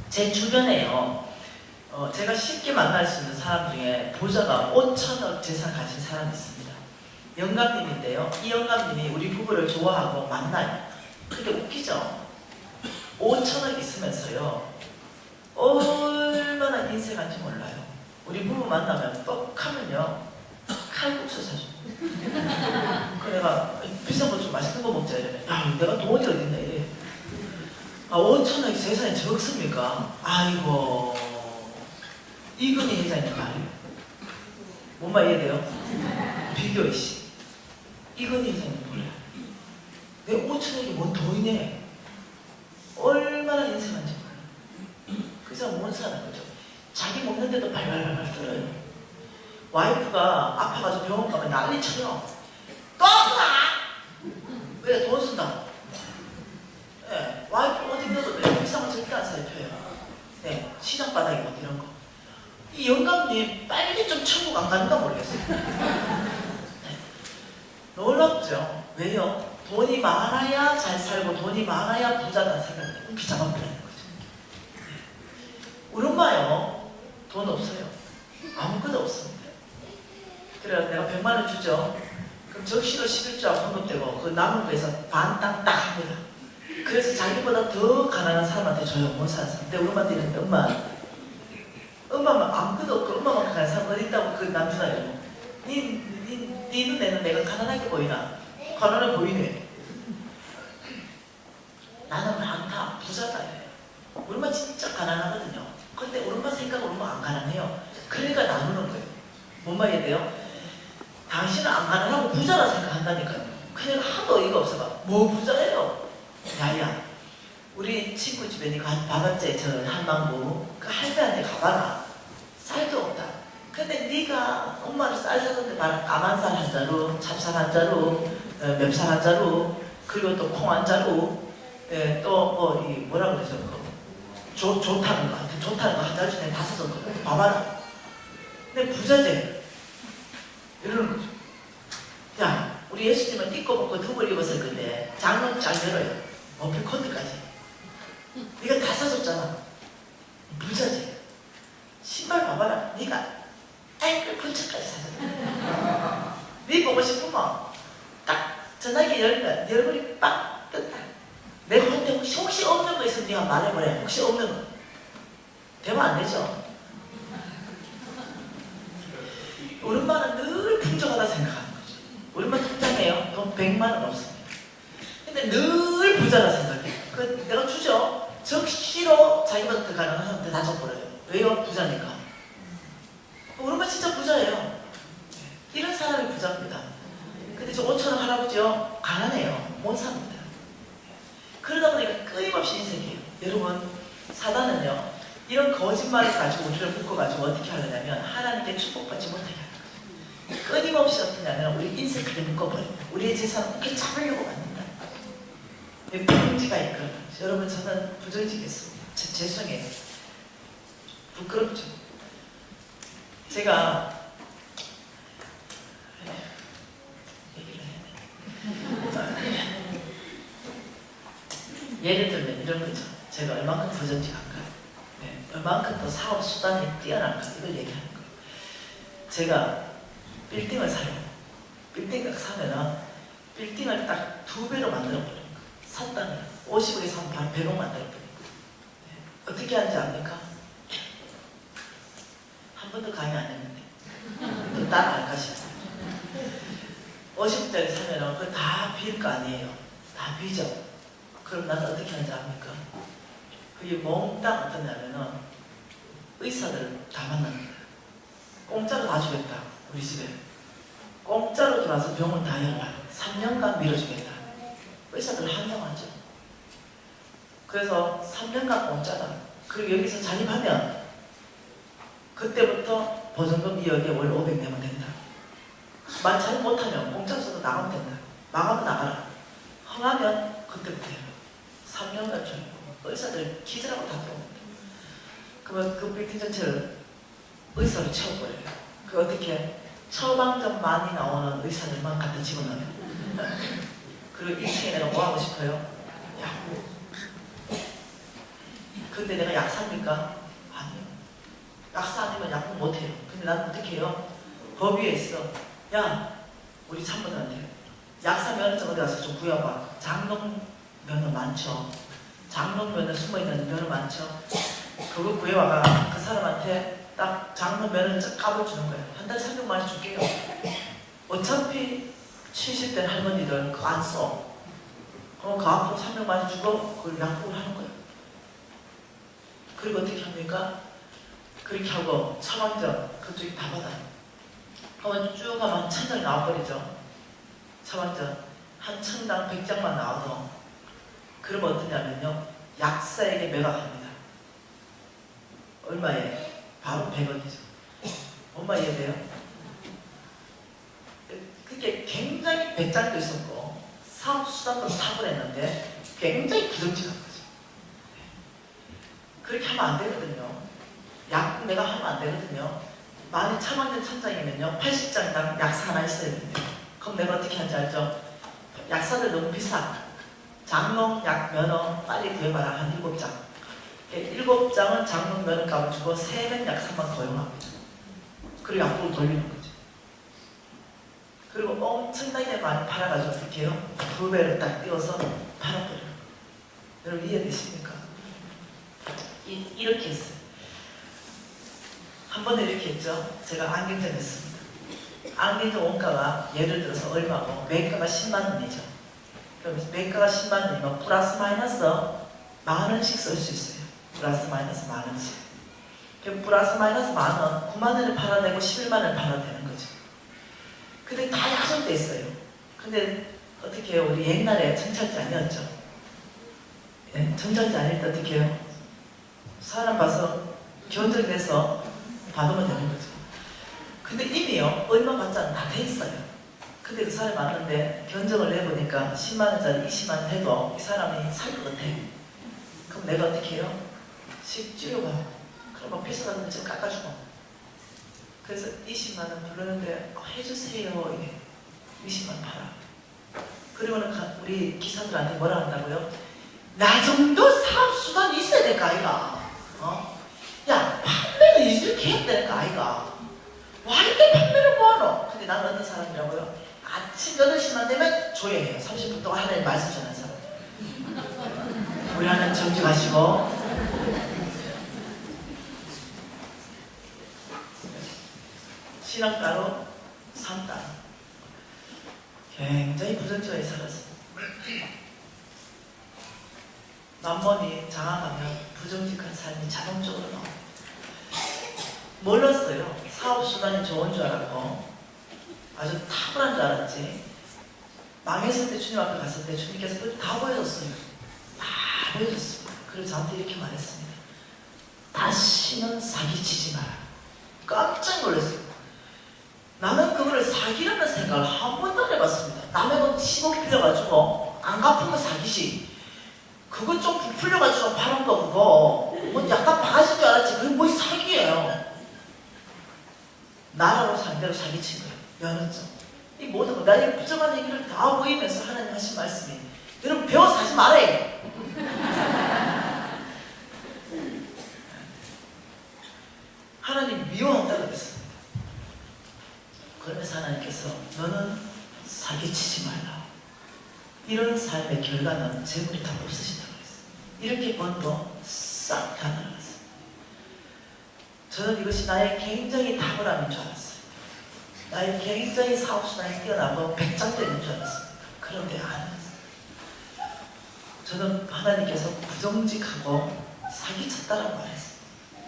제 주변에요. 제가 쉽게 만날 수 있는 사람 중에 부자가 5천억 재산 가진 사람이 있습니다. 영감님인데요. 이 영감님이 우리 부부를 좋아하고 만나요. 그게 웃기죠? 5천억 있으면서요. 얼마나 인색한지 몰라요. 우리 부부 만나면 떡하면요. 칼국수 사줘. 그 내가 비싼 거 좀 맛있는 거 먹자 이러면 야 내가 돈이 어딨나 이래. 5천억 재산이 적습니까? 아이고 이건희 회장님 말이에요. 뭔 말 이해돼요? 비교이씨. 이건희 회장님 몰라요. 내 5천억이 뭔 돈이네. 얼마나 인생한지 몰라요. 그 사람 못 사는 거죠. 자기 먹는데도 발발발발 떨어요. 와이프가 아파가지고 병원 가면 난리쳐요. 또 아프다! 왜? 돈 쓴다. 네, 와이프 어디 넣어도 돼요. 비싼 거 절대 안 사요. 네, 시장 바닥에 막 이런 거. 이 영감님 빨리 좀 천국 안 가는가 모르겠어요. 네. 놀랍죠? 왜요? 돈이 많아야 잘 살고 돈이 많아야 부자다 생각해요. 그렇게 잡아버리는 거죠. 네. 우리 엄마요. 돈 없어요. 아무것도 없습니다. 그래서 내가 100만 원 주죠. 그럼 적시로 11조하고 헌금되고 그 남은 거에서 반 땅 딱 합니다. 그래서 자기보다 더 가난한 사람한테 줘요. 못 사는 사람. 근데 우리 엄마한테 이랬는데 엄마만 아무것도 없고 엄마만 가난한 사람 어디 있다고 그 남주나요. 네 눈에는 내가 가난하게 보이나? 가난해 보이네. 나는 많다. 부자다. 우리 엄마 진짜 가난하거든요. 근데 우리 엄마 생각은 우리 엄마 안 가난해요. 그러니까 나누는 거예요. 뭔 말이야 돼요? 당신은 안 가난하고 부자라 생각한다니까요. 그냥 하도 어이가 없어가. 뭐 부자예요? 야야 우리 친구 집에 니가 바닷제 저 한방구 그 할배한테 가봐라. 쌀도 없다. 근데 네가 엄마를 쌀 사는데 봐라. 까만쌀 한 자루, 찹쌀 한 자루, 맵쌀 한 자루, 그리고 또 콩 한 자루, 또 이 뭐라 그러죠? 좋다는 거, 좋다는 거 한 자루 중에 다 사줬거든. 봐봐라. 근데 부자재 이러는 거죠. 야, 우리 예수님은 입고 벗고 두벌 입었을 건데 장은 잘 열어요. 어필컨드까지. 네가 다 사줬잖아. 부자재. 신발 봐봐라. 네가 앵클 근처까지 사줬다. 네 보고 싶으면 딱 전화기 열면 네 얼굴이 빡 뜬다. 내가 근데 혹시 없는 거 있으면 네가 말해버려. 혹시 없는 거. 되면 안 되죠. 우리 엄마는 늘 풍족하다 생각하는 거죠. 우리 엄마 통장에요. 돈 100만 원 없습니다. 근데 늘 부자라 생각해요. 내가 주죠. 적시로 자기보다 더 가난한 사람한테 다 줘버려요. 왜요? 부자니까. 우리 엄마 진짜 부자예요. 이런 사람이 부자입니다. 근데 저 5천원 할아버지요. 가난해요. 못 삽니다. 그러다 보니까 끊임없이 인색해요. 여러분 사단은요. 이런 거짓말을 가지고 우리를 묶어가지고 어떻게 하려냐면 하나님께 축복받지 못하게 하는 거죠. 끊임없이 어떻게 하냐면 우리 인색하게 묶어버립니다. 우리의 재산을 이렇게 잡으려고 만든다. 부정지가 이끌어요. 여러분 저는 부정지겠습니다. 죄송해요. 부끄럽죠. 제가 얘기를 해야 돼. 예를 들면 이런 거죠. 제가 얼만큼 부정직한가, 얼만큼 더 사업 수단이 뛰어난가 이걸 얘기하는 거예요. 제가 빌딩을 사요. 빌딩을 사면은 빌딩을 딱 2배로 만들어 버리는 거예요. 샀다면 50억에 사면 바로 100억 만들어 버리는 거예요. 어떻게 하는지 압니까? 한 번도 강의 안 했는데 또 따라할까 싶어요. 50짜리 사면은 그거 다 빌 거 아니에요. 다 비죠. 그럼 나는 어떻게 하는지 압니까? 그게 몽땅 어떠냐면은 의사들 다 만나는 거예요. 공짜로 다 주겠다. 우리 집에. 공짜로 들어와서 병원 다 열라. 3년간 밀어주겠다. 의사들 한정하죠. 그래서 3년간 공짜다. 그리고 여기서 자립하면 그때부터 보증금 2억에 월 500 내면 된다. 만 자립 못하면 공짜로 써도 나가면 된다. 망하면 나가라. 흥하면 그때부터 해요. 3년간 줘요. 의사들 기절하고 다 들어옵니다. 그러면 그 빌딩 전체를 의사로 채워버려요. 그 어떻게 처방전 많이 나오는 의사들만 갖다 집어넣어요. 그리고 2층에 내가 뭐 하고 싶어요? 약국. 근데 내가 약사입니까? 아니요. 약사 아니면 약국 못해요. 근데 나는 어떻게 해요? 법 위에 있어. 야, 우리 참모들한테 약사 면허증 어디 가서 좀 구해봐. 장롱 면허 많죠. 장롱 면허 숨어있는 면허 많죠. 그거 구해와가 그 사람한테 딱 장롱 면허증 까불주는 거예요. 한 달에 300만 원 줄게요. 어차피 70대 할머니들 그거 안 써. 그럼 그 앞으로 300만 원 주고 그걸 약국을 하는 거예요. 그리고 어떻게 합니까? 그렇게 하고 처방전 그쪽이 다 받아요. 그러면 쭉 하면 한 1000장이 나와버리죠. 처방전 한 1000장 100장만 나와도 그러면 어떠냐면요. 약사에게 매각합니다. 얼마에? 바로 100원이죠. 얼마 이해돼요? 그게 굉장히 배짱도 있었고 사업수단도 탁월했는데 굉장히 부정직한 거죠. 그렇게 하면 안 되거든요. 약국 내가 하면 안 되거든요. 만약 처방전 1000장이면요 80장당 약사 하나 있어야 됩니다. 그럼 내가 어떻게 하는지 알죠? 약사들 너무 비싸. 장롱 약 면허 빨리 구해봐라. 한 7장. 7장은 장롱 면허 값을 주고 3명 약사만 고용합니다. 그리고 약국을 돌리는 거죠. 그리고 엄청나게 많이 팔아가지고 어떻게 해요? 2배를 딱 띄워서 팔아버려요. 여러분 이해되십니까? 이렇게 했어요. 한 번에 이렇게 했죠. 제가 안경점 했습니다. 안경점 원가가 예를 들어서 얼마고 매가가 10만 원이죠. 그럼 매가가 10만 원이면 플러스 마이너스 만 원씩 쓸 수 있어요. 플러스 마이너스 만 원씩. 그럼 플러스 마이너스 만 원, 9만 원을 팔아야 되고 11만 원을 팔아야 되는 거죠. 근데 다 약속돼 있어요. 근데 어떻게 해요? 우리 옛날에 정찰제 아니었죠. 예, 정찰제 아닐 때 어떻게 해요? 사람 봐서 견적내서 받으면 되는 거죠. 근데 이미요 얼마 받자는 다 돼 있어요. 근데 그 사람이 왔는데 견적을 내보니까 10만 원짜리 20만 원 해도 이 사람이 살 것 같아. 그럼 내가 어떻게 해요? 식주요가 그럼 뭐 비싸다면 좀 깎아주고. 그래서 20만 원 부르는데 해주세요. 이게 20만 원 팔아. 그리고는 우리 기사들한테 뭐라 한다고요? 나 정도 사업수단이 있어야 될 거 아이가? 야, 판매는 이렇게 해야 될 거 아이가? 와, 이렇게 판매를 뭐하노? 근데 나는 어떤 사람이라고요? 아침 8시만 되면 조용해요. 30분 동안 하나님 말씀 전하는 사람. 우리 하나님 정직하시고 신앙따로 산따로 굉장히 부정적으로 살았어요. 만번이 장악하면 부정직한 삶이 자동적으로 나옵니다. 몰랐어요. 사업수단이 좋은 줄 알았고 아주 탁월한 줄 알았지. 망했을 때 주님 앞에 갔을 때 주님께서 그걸 다 보여줬어요. 다 보여줬습니다. 그래서 저한테 이렇게 말했습니다. 다시는 사기치지 마라. 깜짝 놀랐어요. 나는 그거를 사기라는 생각을 한 번도 안 해봤습니다. 남의 돈 10억 빌려가지고 안 갚은 거 사기지. 그거 좀 부풀려가지고 파는 거 그거 뭐 약간 바가지인 줄 알았지. 그게 뭐 사기예요. 나라로 상대로 사기친 거예요. 면허증. 이 모든 거 나의 부정한 얘기를 다 보이면서 하나님 하신 말씀이 여러분 배워서 하지 말아요. 하나님 미워한다고 그랬습니다. 그러면서 하나님께서 너는 사기치지 말라. 이런 삶의 결과는 재물이 다 없으시다고 했어요. 이렇게 번도 싹 다 날아갔어요. 저는 이것이 나의 굉장히 탁월함인 줄 알았어요. 나의 굉장히 사업수단이 뛰어나고 백장도 있는 줄 알았습니다. 그런데 아니었어요. 저는 하나님께서 부정직하고 사기쳤다라고 말했어요.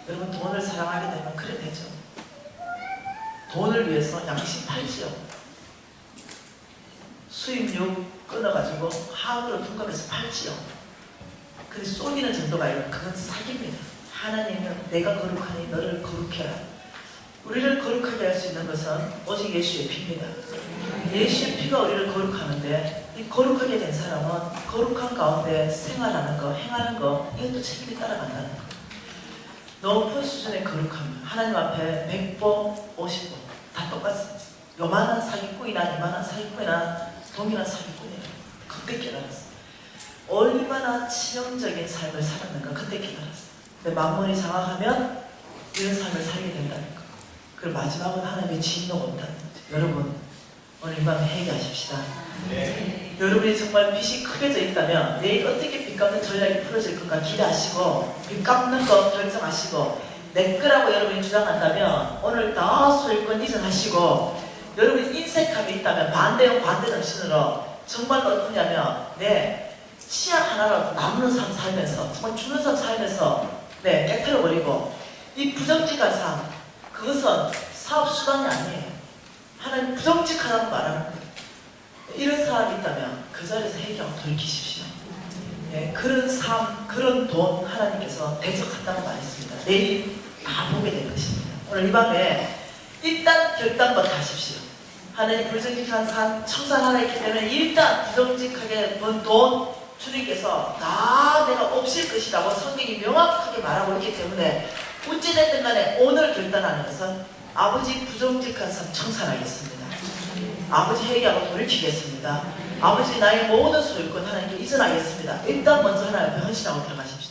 여러분 돈을 사랑하게 되면 그래 되죠. 돈을 위해서 양심 팔지요. 수입육 끊어가지고 하으로 둔갑해서 팔지요. 근데 쏘기는 정도가 아니라 그건 사기입니다. 하나님은 내가 거룩하니 너를 거룩해라. 우리를 거룩하게 할 수 있는 것은 오직 예수의 피입니다. 예수의 피가 우리를 거룩하는데 이 거룩하게 된 사람은 거룩한 가운데 생활하는 거, 행하는 거 이것도 책임이 따라간다는 거. 높은 수준의 거룩함, 하나님 앞에 100보, 50보 다 똑같습니다. 요만한 사기꾼이나 이만한 사기꾼이나 동일한 사기꾼이에요. 그때 깨달았어요. 얼마나 치명적인 삶을 살았는가 그때 깨달았어요. 근데 만물이 장악하면 이런 삶을 살게 된다는 거. 그리고 마지막은 하나님의 진노가 온다는 거죠. 여러분 오늘 이 밤에 회개하십시다. 네. 여러분이 정말 빚이 크게 져 있다면 내일 어떻게 빚 갚는 전략이 풀어질 건가 기대하시고 빚 갚는 거 결정하시고 내 거라고 여러분이 주장한다면 오늘 다 소유권 이전하시고 여러분이 인색함이 있다면 반대형 반대 정신으로 정말 어떠냐면 내 치약 하나라도 남는 삶 살면서 정말 죽는 삶 살면서 깨트려버리고 이 부정직한 삶 그것은 사업수단이 아니에요. 하나님 부정직하다고 말하는 거예요. 이런 사람이 있다면 그 자리에서 회개하고 돌이키십시오. 그런 삶, 그런 돈 하나님께서 대적한다고 말했습니다. 내일 다 보게 될 것입니다. 오늘 이 밤에 일단 결단부터 하십시오. 하나님 불정직한 삶 청산 하나 있기 때문에 일단 부정직하게 번 돈 주님께서 다 내가 없을 것이라고 성경이 명확하게 말하고 있기 때문에 어찌됐든 간에 오늘 결단하는 것은 아버지 부정직한 삶 청산하겠습니다. 아버지 회개하고 돌이키겠습니다. 아버지 나의 모든 소유권 하나님께 이전하겠습니다. 일단 먼저 하나님 앞에 헌신하고 들어가십시다.